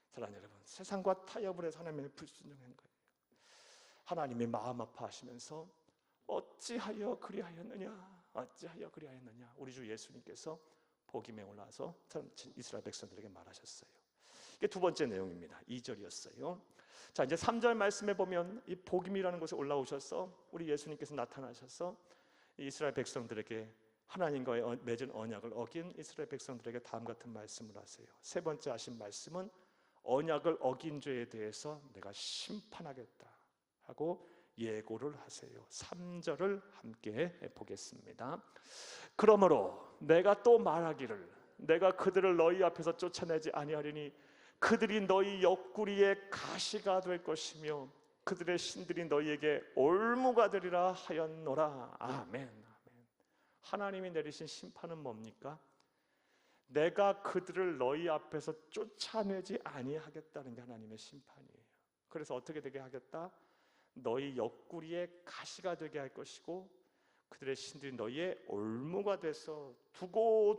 Speaker 1: 사랑하는 여러분, 세상과 타협을 해서 하나님의 불순종한 거예요. 하나님이 마음 아파하시면서 어찌하여 그리하였느냐? 어찌하여 그리하였느냐? 우리 주 예수님께서 복임에 올라와서 이스라엘 백성들에게 말하셨어요. 이게 두 번째 내용입니다. 2절이었어요. 자, 이제 3절 말씀에 보면 이 복임이라는 곳에 올라오셔서 우리 예수님께서 나타나셔서 이스라엘 백성들에게 하나님과의 맺은 언약을 어긴 이스라엘 백성들에게 다음 같은 말씀을 하세요. 세 번째 하신 말씀은 언약을 어긴 죄에 대해서 내가 심판하겠다 하고 예고를 하세요. 3절을 함께 보겠습니다. 그러므로 내가 또 말하기를 내가 그들을 너희 앞에서 쫓아내지 아니하리니 그들이 너희 옆구리에 가시가 될 것이며 그들의 신들이 너희에게 올무가 되리라 하였노라. 아멘. 하나님이 내리신 심판은 뭡니까? 내가 그들을 너희 앞에서 쫓아내지 아니하겠다는 게 하나님의 심판이에요. 그래서 어떻게 되게 하겠다? 너희 옆구리에 가시가 되게 할 것이고 그들의 신들이 너희의 올무가 돼서 두고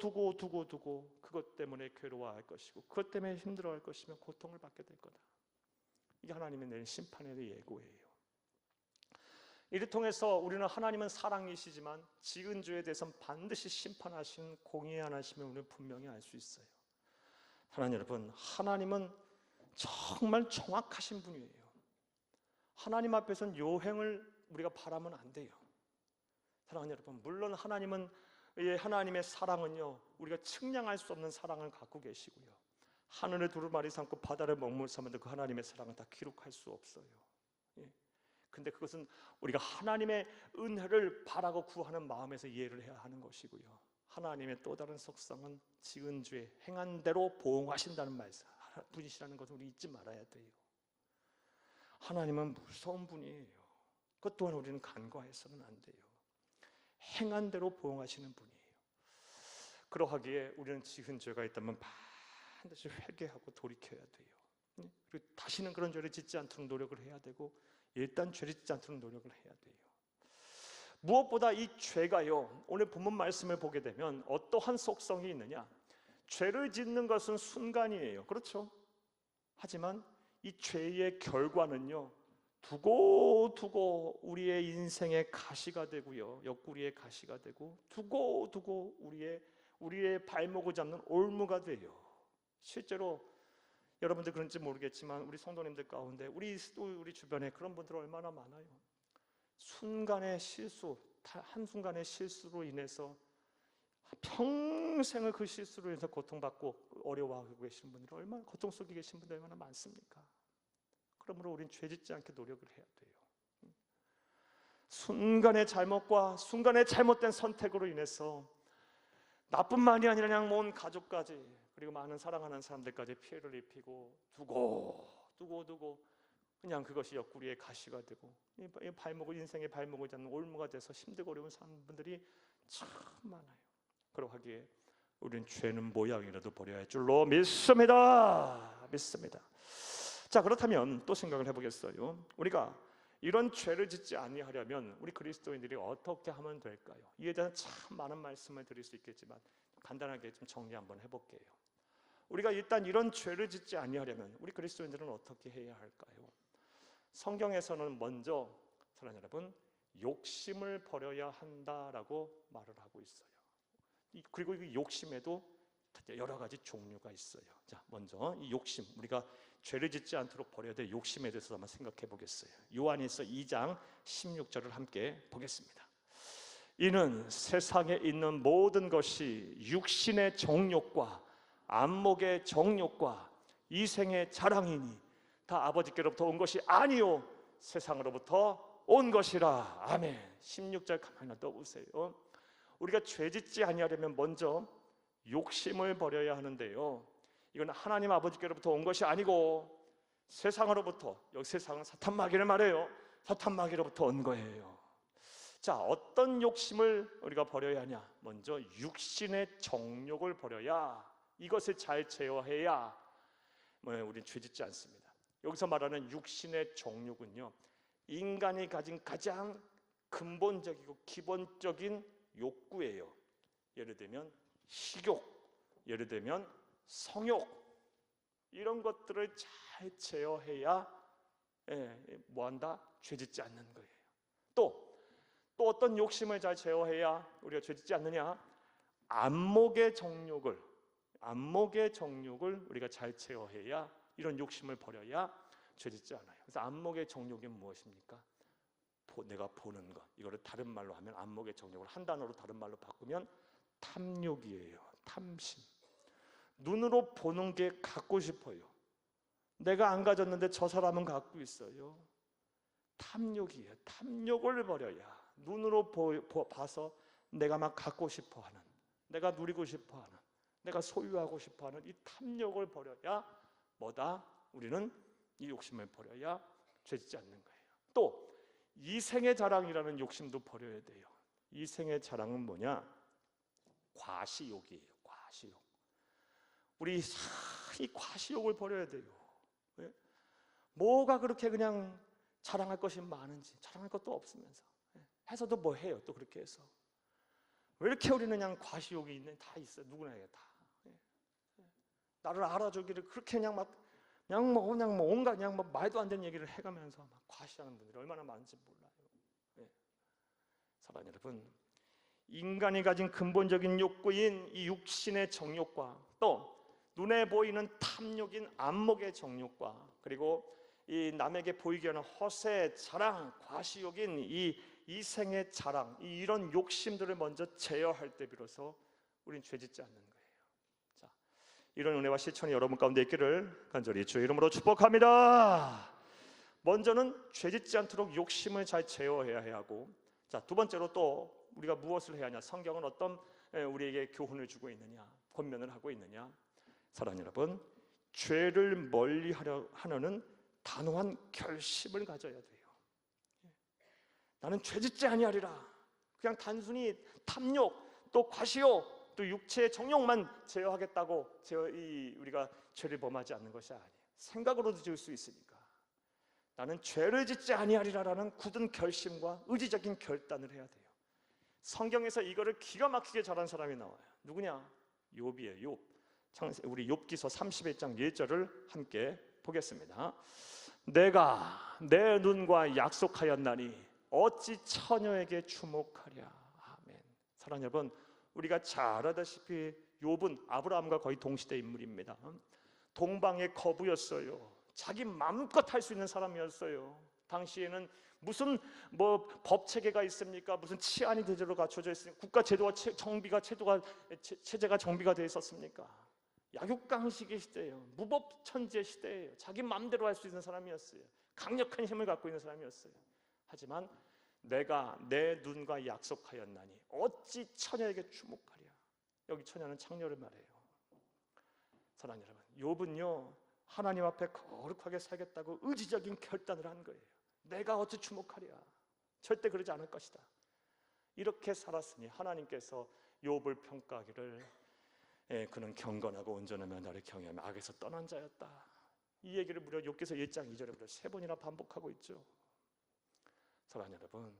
Speaker 1: 그것 때문에 괴로워할 것이고 그것 때문에 힘들어할 것이며 고통을 받게 될 거다. 이게 하나님이 내린 심판의 예고예요. 이를 통해서 우리는 하나님은 사랑이시지만 지은 죄에 대해서는 반드시 심판하신 공의하심을 우리는 분명히 알 수 있어요. 하나님 여러분, 하나님은 정말 정확하신 분이에요. 하나님 앞에서는 요행을 우리가 바라면 안 돼요. 사랑하는 여러분, 물론 하나님의 사랑은요, 우리가 측량할 수 없는 사랑을 갖고 계시고요, 하늘의 두루마리 삼고 바다를 먹물 삼아도 그 하나님의 사랑은 다 기록할 수 없어요. 근데 그것은 우리가 하나님의 은혜를 바라고 구하는 마음에서 이해를 해야 하는 것이고요, 하나님의 또 다른 속성은 지은 죄 행한 대로 보응하신다는 분이시라는 것을 우리 잊지 말아야 돼요. 하나님은 무서운 분이에요. 그것 또한 우리는 간과해서는 안 돼요. 행한 대로 보응하시는 분이에요. 그러하기에 우리는 지은 죄가 있다면 반드시 회개하고 돌이켜야 돼요. 그리고 다시는 그런 죄를 짓지 않도록 노력을 해야 되고, 일단 죄를 짓지 않도록 노력을 해야 돼요. 무엇보다 이 죄가요, 오늘 본문 말씀을 보게 되면 어떠한 속성이 있느냐, 죄를 짓는 것은 순간이에요. 그렇죠? 하지만 이 죄의 결과는요, 두고두고 우리의 인생의 가시가 되고요, 옆구리의 가시가 되고, 두고두고 우리의 발목을 잡는 올무가 돼요. 실제로 여러분들 그런지 모르겠지만 우리 성도님들 가운데 우리 주변에 그런 분들 얼마나 많아요. 순간의 실수, 한순간의 실수로 인해서 평생을 그 실수로 인해서 고통받고 어려워하고 계신 분들, 얼마나 고통 속에 계신 분들 얼마나 많습니까? 그러므로 우리는 죄짓지 않게 노력을 해야 돼요. 순간의 잘못과 순간의 잘못된 선택으로 인해서 나뿐만이 아니라 그냥 온 가족까지, 그리고 많은 사랑하는 사람들까지 피해를 입히고, 두고 그냥 그것이 옆구리에 가시가 되고, 인생의 발목을 잡는 올무가 돼서 힘들고 어려운 사람들이 참 많아요. 그러하기에 우리는 죄는 모양이라도 버려야 할 줄로 믿습니다. 자, 그렇다면 또 생각을 해보겠어요. 우리가 이런 죄를 짓지 아니하려면 우리 그리스도인들이 어떻게 하면 될까요? 이에 대한 참 많은 말씀을 드릴 수 있겠지만 간단하게 좀 정리 한번 해볼게요. 우리가 일단 이런 죄를 짓지 아니하려면 우리 그리스도인들은 어떻게 해야 할까요? 성경에서는 먼저, 사랑하는 여러분, 욕심을 버려야 한다라고 말을 하고 있어요. 그리고 이 욕심에도 여러 가지 종류가 있어요. 자, 먼저 이 욕심, 우리가 죄를 짓지 않도록 버려야 될 욕심에 대해서 한번 생각해 보겠어요. 요한일서 2장 16절을 함께 보겠습니다. 이는 세상에 있는 모든 것이 육신의 정욕과 안목의 정욕과 이생의 자랑이니 다 아버지께로부터 온 것이 아니요 세상으로부터 온 것이라. 아멘. 16절 가만히 떠보세요. 우리가 죄짓지 아니하려면 먼저 욕심을 버려야 하는데요, 이건 하나님 아버지께로부터 온 것이 아니고 세상으로부터, 여기 세상은 사탄 마귀를 말해요. 사탄 마귀로부터 온 거예요. 자, 어떤 욕심을 우리가 버려야 하냐? 먼저 육신의 정욕을 버려야, 이것을 잘 제어해야 우리는 죄짓지 않습니다. 여기서 말하는 육신의 정욕은요, 인간이 가진 가장 근본적이고 기본적인 욕구예요. 예를 들면 식욕, 예를 들면 성욕, 이런 것들을 잘 제어해야 뭐한다? 죄짓지 않는 거예요. 또 어떤 욕심을 잘 제어해야 우리가 죄짓지 않느냐? 안목의 정욕을 우리가 잘 제어해야, 이런 욕심을 버려야 죄짓지 않아요. 그래서 안목의 정욕이 무엇입니까? 내가 보는 것, 이거를 다른 말로 하면, 안목의 정욕을 한 단어로 다른 말로 바꾸면 탐욕이에요. 탐심. 눈으로 보는 게 갖고 싶어요. 내가 안 가졌는데 저 사람은 갖고 있어요. 탐욕이에요. 탐욕을 버려야, 눈으로 봐서 내가 막 갖고 싶어하는, 내가 누리고 싶어하는, 내가 소유하고 싶어하는 이 탐욕을 버려야 뭐다? 우리는 이 욕심을 버려야 죄짓지 않는 거예요. 또 이생의 자랑이라는 욕심도 버려야 돼요. 이생의 자랑은 뭐냐? 과시욕이에요. 과시욕. 우리 이 과시욕을 버려야 돼요. 왜? 뭐가 그렇게 그냥 자랑할 것이 많은지, 자랑할 것도 없으면서 해서도 뭐 해요? 또 그렇게 해서 왜 이렇게 우리는 그냥 과시욕이 있는, 다 있어요. 누구나게 다. 나를 알아주기를 그렇게 그냥 온갖 말도 안 되는 얘기를 해가면서 막 과시하는 분들이 얼마나 많은지 몰라요. 사랑하는 여러분, 인간이 가진 근본적인 욕구인 이 육신의 정욕과, 또 눈에 보이는 탐욕인 안목의 정욕과, 그리고 이 남에게 보이게 하는 허세, 자랑, 과시욕인 이 이 생의 자랑, 이런 욕심들을 먼저 제어할 때 비로소 우린 죄짓지 않는 거예요. 자, 이런 은혜와 실천이 여러분 가운데 있기를 간절히 주의 이름으로 축복합니다. 먼저는 죄짓지 않도록 욕심을 잘 제어해야 하고, 자, 두 번째로 또 우리가 무엇을 해야 하냐? 성경은 어떤 우리에게 교훈을 주고 있느냐, 권면을 하고 있느냐? 사랑하는 여러분, 죄를 멀리하려 하는 단호한 결심을 가져야 돼요. 나는 죄짓지 아니하리라. 그냥 단순히 탐욕, 또 과시욕, 또 육체의 정욕만 제어하겠다고 우리가 죄를 범하지 않는 것이 아니에요. 생각으로도 지을 수 있으니까. 나는 죄를 짓지 아니하리라라는 굳은 결심과 의지적인 결단을 해야 돼요. 성경에서 이거를 기가 막히게 잘한 사람이 나와요. 누구냐? 욥이에요. 욥. 우리 욥기서 31장 1절을 함께 보겠습니다. 내가 내 눈과 약속하였나니 어찌 처녀에게 주목하랴. 아멘. 사랑하는 여러분, 우리가 잘 알다시피 욥은 아브라함과 거의 동시대 인물입니다. 동방의 거부였어요. 자기 마음껏 할 수 있는 사람이었어요. 당시에는 무슨 법 체계가 있습니까? 무슨 치안이 제대로 갖춰져 있으니까 국가 제도와 체제가 정비가 되어 있었습니까? 약육강식의 시대예요. 무법천지의 시대예요. 자기 마음대로 할 수 있는 사람이었어요. 강력한 힘을 갖고 있는 사람이었어요. 하지만 내가 내 눈과 약속하였나니 어찌 처녀에게 주목하랴. 여기 처녀는 창녀를 말해요. 사랑하는 여러분, 욥은요 하나님 앞에 거룩하게 살겠다고 의지적인 결단을 한 거예요. 내가 어찌 주목하랴. 절대 그러지 않을 것이다. 이렇게 살았으니 하나님께서 욥을 평가하기를 그는 경건하고 온전하며 나를 경외하며 악에서 떠난 자였다. 이 얘기를 무려 욥기서 1장 2절에 무려 3번이나 반복하고 있죠. 사랑하는 여러분,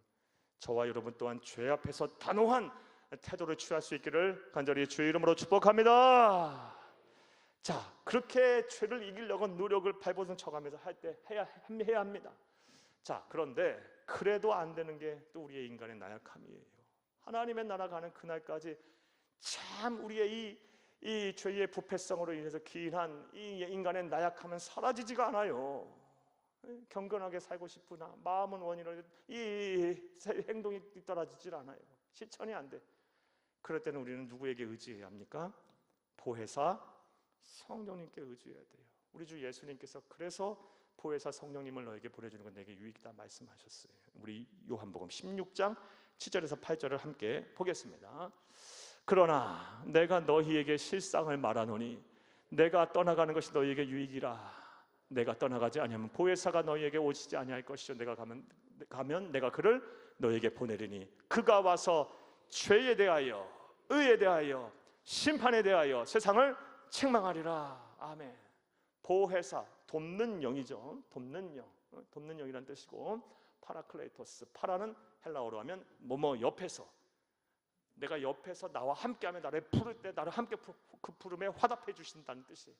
Speaker 1: 저와 여러분 또한 죄 앞에서 단호한 태도를 취할 수 있기를 간절히 주의 이름으로 축복합니다. 자, 그렇게 죄를 이기려고 노력을 발버둥 쳐가면서 해야 합니다. 자, 그런데 그래도 안 되는 게 또 우리의 인간의 나약함이에요. 하나님의 나라 가는 그날까지 참 우리의 이 죄의 부패성으로 인해서 기인한 이 인간의 나약함은 사라지지가 않아요. 경건하게 살고 싶으나 마음은 원이로 이 행동이 뒤떨어지질 않아요. 실천이 안 돼. 그럴 때는 우리는 누구에게 의지해야 합니까? 보혜사 성령님께 의지해야 돼요. 우리 주 예수님께서 그래서 보혜사 성령님을 너에게 보내주는 건 내게 유익이다 말씀하셨어요. 우리 요한복음 16장 7절에서 8절을 함께 보겠습니다. 그러나 내가 너희에게 실상을 말하노니 내가 떠나가는 것이 너희에게 유익이라. 내가 떠나가지 아니하면 보혜사가 너희에게 오시지 아니할 것이요 내가 가면 내가 그를 너희에게 보내리니 그가 와서 죄에 대하여 의에 대하여 심판에 대하여 세상을 책망하리라. 아멘. 보혜사, 돕는 영이죠. 돕는 영, 돕는 영이란 뜻이고, 파라클레이토스, 파라는 헬라어로 하면 뭐뭐 옆에서, 내가 옆에서 나와 함께하면 나를 부를 때 나를 함께 그 부름에 화답해 주신다는 뜻이에요.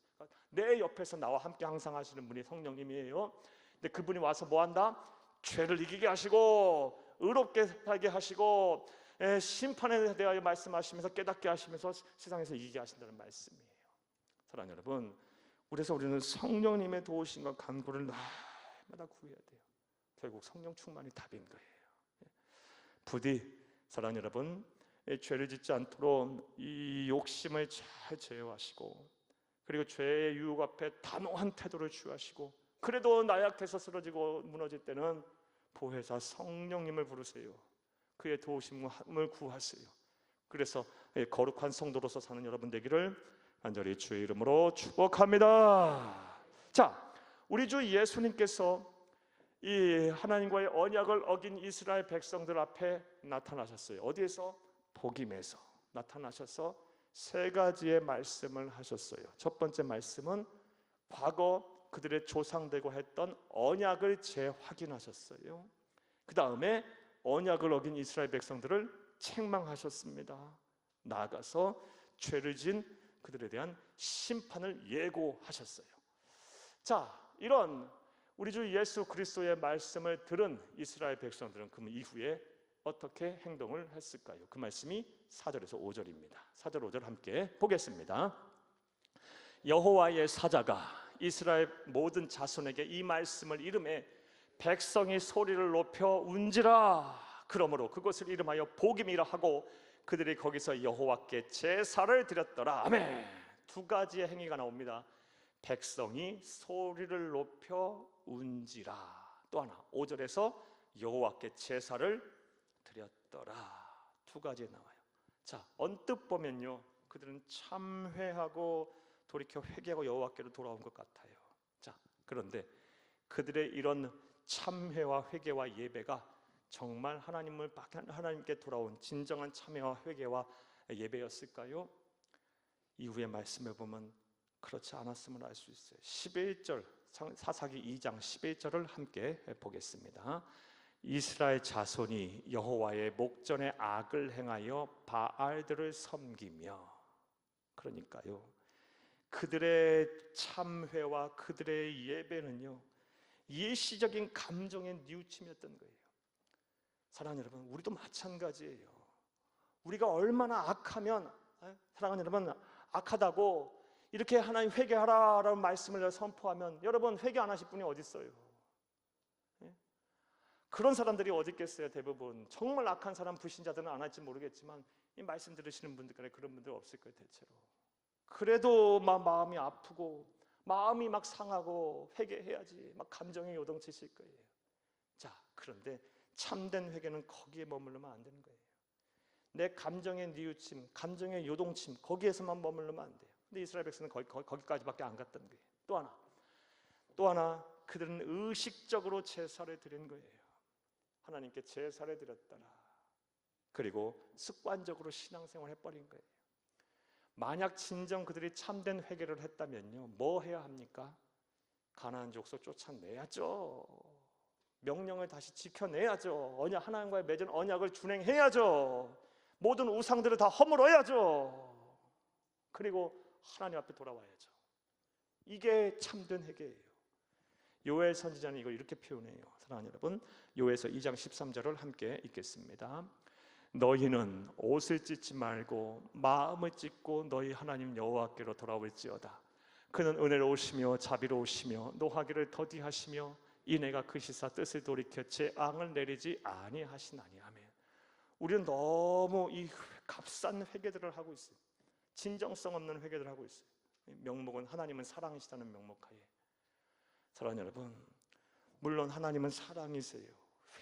Speaker 1: 내 옆에서 나와 함께 항상 하시는 분이 성령님이에요. 근데 그분이 와서 뭐 한다? 죄를 이기게 하시고 의롭게 살게 하시고 심판에 대하여 말씀하시면서 깨닫게 하시면서 세상에서 이기게 하신다는 말씀이에요. 사랑하는 여러분, 그래서 우리는 성령님의 도우심과 간구를 날마다 구해야 돼요. 결국 성령 충만이 답인 거예요. 부디 사랑하는 여러분, 죄를 짓지 않도록 이 욕심을 잘 제어하시고, 그리고 죄의 유혹 앞에 단호한 태도를 취하시고, 그래도 나약해서 쓰러지고 무너질 때는 보혜사 성령님을 부르세요. 그의 도우심을 구하세요. 그래서 거룩한 성도로서 사는 여러분 되기를 간절히 주의 이름으로 축복합니다. 자, 우리 주 예수님께서 이 하나님과의 언약을 어긴 이스라엘 백성들 앞에 나타나셨어요. 어디에서? 복임에서 나타나셔서 세 가지의 말씀을 하셨어요. 첫 번째 말씀은 과거 그들의 조상들과 했던 언약을 재확인하셨어요. 그 다음에 언약을 어긴 이스라엘 백성들을 책망하셨습니다. 나아가서 죄를 지은 그들에 대한 심판을 예고하셨어요. 자, 이런 우리 주 예수 그리스도의 말씀을 들은 이스라엘 백성들은 그 이후에 어떻게 행동을 했을까요? 그 말씀이 4절에서 5절입니다. 4절 5절 함께 보겠습니다. 여호와의 사자가 이스라엘 모든 자손에게 이 말씀을 이르매 백성이 소리를 높여 운지라. 그러므로 그것을 이름하여 복임이라 하고 그들이 거기서 여호와께 제사를 드렸더라. 아멘. 두 가지의 행위가 나옵니다. 백성이 소리를 높여 운지라. 또 하나 5절에서 여호와께 제사를 드렸더라. 두 가지 나와요. 자, 언뜻 보면요, 그들은 참회하고 돌이켜 회개하고 여호와께로 돌아온 것 같아요. 자, 그런데 그들의 이런 참회와 회개와 예배가 정말 하나님께 돌아온 진정한 참회와 회개와 예배였을까요? 이후의 말씀을 보면 그렇지 않았음을 알 수 있어요. 11절, 사사기 2장 11절을 함께 보겠습니다. 이스라엘 자손이 여호와의 목전에 악을 행하여 바알들을 섬기며, 그러니까요, 그들의 참회와 그들의 예배는요, 일시적인 감정의 뉘우침이었던 거예요. 사랑하는 여러분, 우리도 마찬가지예요. 우리가 얼마나 악하면, 사랑하는 여러분, 악하다고 이렇게 하나님 회개하라라는 말씀을 선포하면 여러분 회개 안 하실 분이 어디 있어요? 그런 사람들이 어디 있겠어요? 대부분 정말 악한 사람, 불신자들은 안 할지 모르겠지만 이 말씀 들으시는 분들 간에 그런 분들 없을 거예요, 대체로. 그래도 막 마음이 아프고 마음이 막 상하고 회개해야지 막 감정이 요동치실 거예요. 자, 그런데 참된 회개는 거기에 머물르면 안 되는 거예요. 내 감정의 뉘우침, 감정의 요동침, 거기에서만 머물르면 안 돼요. 근데 이스라엘 백성은 거기까지밖에 안 갔던 거예요. 또 하나 그들은 의식적으로 제사를 드린 거예요. 하나님께 제사를 드렸더라. 그리고 습관적으로 신앙생활을 해버린 거예요. 만약 진정 그들이 참된 회개를 했다면요, 뭐 해야 합니까? 가나안 족속 쫓아내야죠. 명령을 다시 지켜내야죠. 하나님과의 맺은 언약을 준행해야죠. 모든 우상들을 다 허물어야죠. 그리고 하나님 앞에 돌아와야죠. 이게 참된 회개예요. 요엘 선지자는 이걸 이렇게 표현해요. 사랑하는 여러분, 요엘서 2장 13절을 함께 읽겠습니다. 너희는 옷을 찢지 말고 마음을 찢고 너희 하나님 여호와께로 돌아올지어다. 그는 은혜로우시며 자비로우시며 노하기를 더디하시며 이내가 그 시사 뜻을 돌이켜 재앙을 내리지 아니하시나니. 아멘. 우리는 너무 이 값싼 회개들을 하고 있어요. 진정성 없는 회개들을 하고 있어요. 명목은 하나님은 사랑이시다는 명목하에. 사랑하는 여러분, 물론 하나님은 사랑이세요.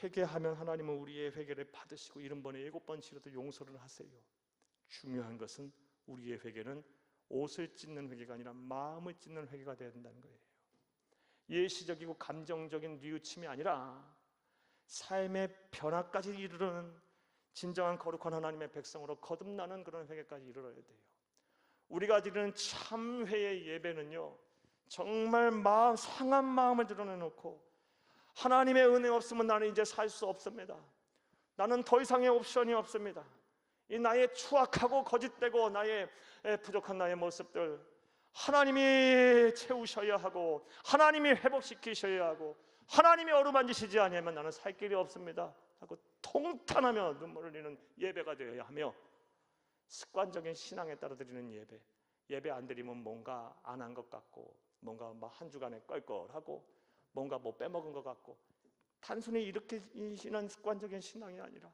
Speaker 1: 회개하면 하나님은 우리의 회개를 받으시고 70번에 7번 치러도 용서를 하세요. 중요한 것은 우리의 회개는 옷을 찢는 회개가 아니라 마음을 찢는 회개가 되어야 된다는 거예요. 예시적이고 감정적인 뉘우침이 아니라 삶의 변화까지 이르는 진정한 거룩한 하나님의 백성으로 거듭나는 그런 회개까지 이르러야 돼요. 우리가 드리는 참회의 예배는요, 정말 상한 마음을 드러내놓고 하나님의 은혜 없으면 나는 이제 살 수 없습니다. 나는 더 이상의 옵션이 없습니다. 이 나의 추악하고 거짓되고 나의 부족한 나의 모습들 하나님이 채우셔야 하고 하나님이 회복시키셔야 하고 하나님이 어루만지시지 아니하면 나는 살 길이 없습니다 하고 통탄하며 눈물을 흘리는 예배가 되어야 하며, 습관적인 신앙에 따라 드리는 예배 안 드리면 뭔가 안 한 것 같고 뭔가 한 주간에 껄껄하고 뭔가 빼먹은 것 같고, 단순히 이렇게 신한 습관적인 신앙이 아니라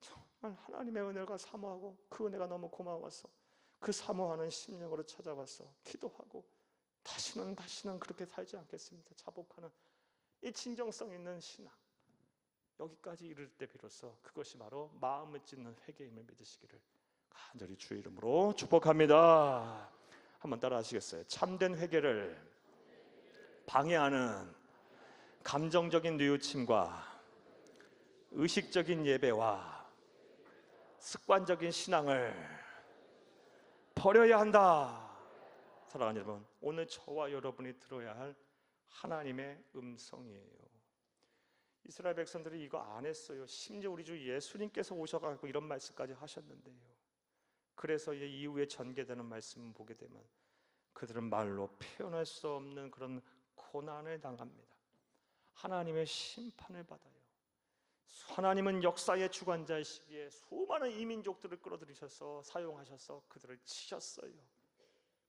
Speaker 1: 정말 하나님의 은혜가 사모하고 그 은혜가 너무 고마워서 그 사모하는 심령으로 찾아와서 기도하고 다시는 그렇게 살지 않겠습니다. 자복하는 이 진정성 있는 신앙, 여기까지 이를 때 비로소 그것이 바로 마음을 찢는 회개임을 믿으시기를 간절히 주의 이름으로 축복합니다. 한번 따라 하시겠어요? 참된 회개를 방해하는 감정적인 뉘우침과 의식적인 예배와 습관적인 신앙을 버려야 한다. 사랑하는 여러분, 오늘 저와 여러분이 들어야 할 하나님의 음성이에요. 이스라엘 백성들이 이거 안 했어요. 심지어 우리 주 예수님께서 오셔가지고 이런 말씀까지 하셨는데요. 그래서 이후에 전개되는 말씀을 보게 되면 그들은 말로 표현할 수 없는 그런 고난을 당합니다. 하나님의 심판을 받아요. 하나님은 역사의 주관자이시기에 수많은 이민족들을 끌어들이셔서 사용하셔서 그들을 치셨어요.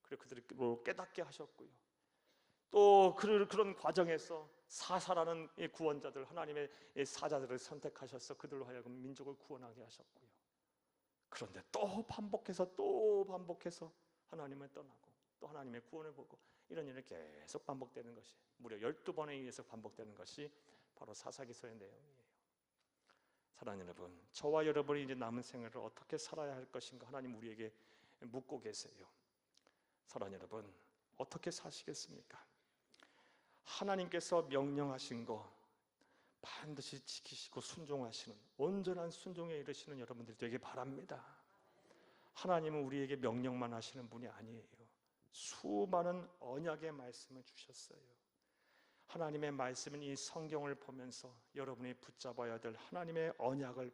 Speaker 1: 그리고 그들을 깨닫게 하셨고요. 또 그런 과정에서 사사라는 이 구원자들, 하나님의 이 사자들을 선택하셔서 그들로 하여금 민족을 구원하게 하셨고요. 그런데 또 반복해서 하나님을 떠나고 또 하나님의 구원을 보고 이런 일이 계속 반복되는 것이, 무려 12번에 의해서 반복되는 것이 바로 사사기서의 내용이에요. 사랑하는 여러분, 저와 여러분이 이제 남은 생애를 어떻게 살아야 할 것인가 하나님 우리에게 묻고 계세요. 사랑하는 여러분, 어떻게 사시겠습니까? 하나님께서 명령하신 거 반드시 지키시고 순종하시는, 온전한 순종에 이르시는 여러분들 되길 바랍니다. 하나님은 우리에게 명령만 하시는 분이 아니에요. 수많은 언약의 말씀을 주셨어요. 하나님의 말씀은 이 성경을 보면서 여러분이 붙잡아야 될 하나님의 언약을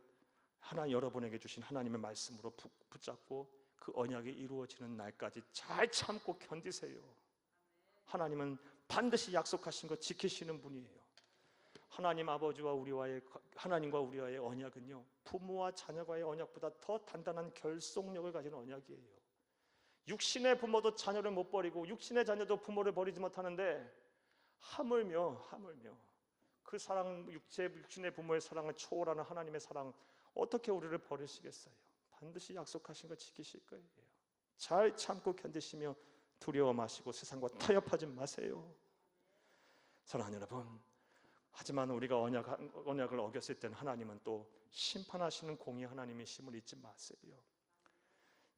Speaker 1: 여러분에게 주신 하나님의 말씀으로 붙잡고 그 언약이 이루어지는 날까지 잘 참고 견디세요. 하나님은 반드시 약속하신 것 지키시는 분이에요. 하나님 아버지와 하나님과 우리와의 언약은요, 부모와 자녀과의 언약보다 더 단단한 결속력을 가진 언약이에요. 육신의 부모도 자녀를 못 버리고 육신의 자녀도 부모를 버리지 못하는데 하물며 그 사랑, 육신의 부모의 사랑을 초월하는 하나님의 사랑, 어떻게 우리를 버리시겠어요? 반드시 약속하신 거 지키실 거예요. 잘 참고 견디시며 두려워 마시고 세상과 타협하지 마세요. 사랑하는 여러분, 하지만 우리가 언약을 어겼을 때는 하나님은 또 심판하시는 공의 하나님이심을 잊지 마세요.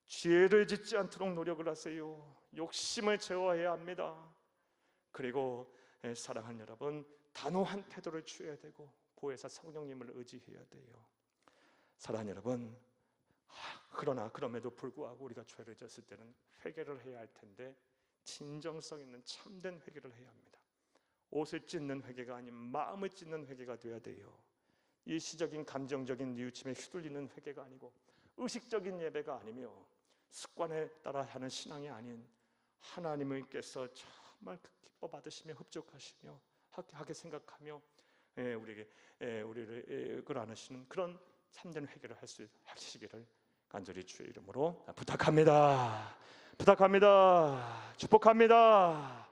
Speaker 1: 죄를 짓지 않도록 노력을 하세요. 욕심을 제어해야 합니다. 그리고 사랑하는 여러분, 단호한 태도를 취해야 되고 보혜사 성령님을 의지해야 돼요. 사랑하는 여러분, 그러나 그럼에도 불구하고 우리가 죄를 졌을 때는 회개를 해야 할 텐데 진정성 있는 참된 회개를 해야 합니다. 옷을 찢는 회개가 아닌 마음을 찢는 회개가 돼야 돼요. 일시적인 감정적인 뉘우침에 휘둘리는 회개가 아니고 의식적인 예배가 아니며 습관에 따라 하는 신앙이 아닌 하나님께서 정말 기뻐 받으시며 흡족하시며 하게 생각하며 우리를 끌어안으시는 그런 참된 회개를 하시기를 간절히 주의 이름으로 부탁합니다. 축복합니다.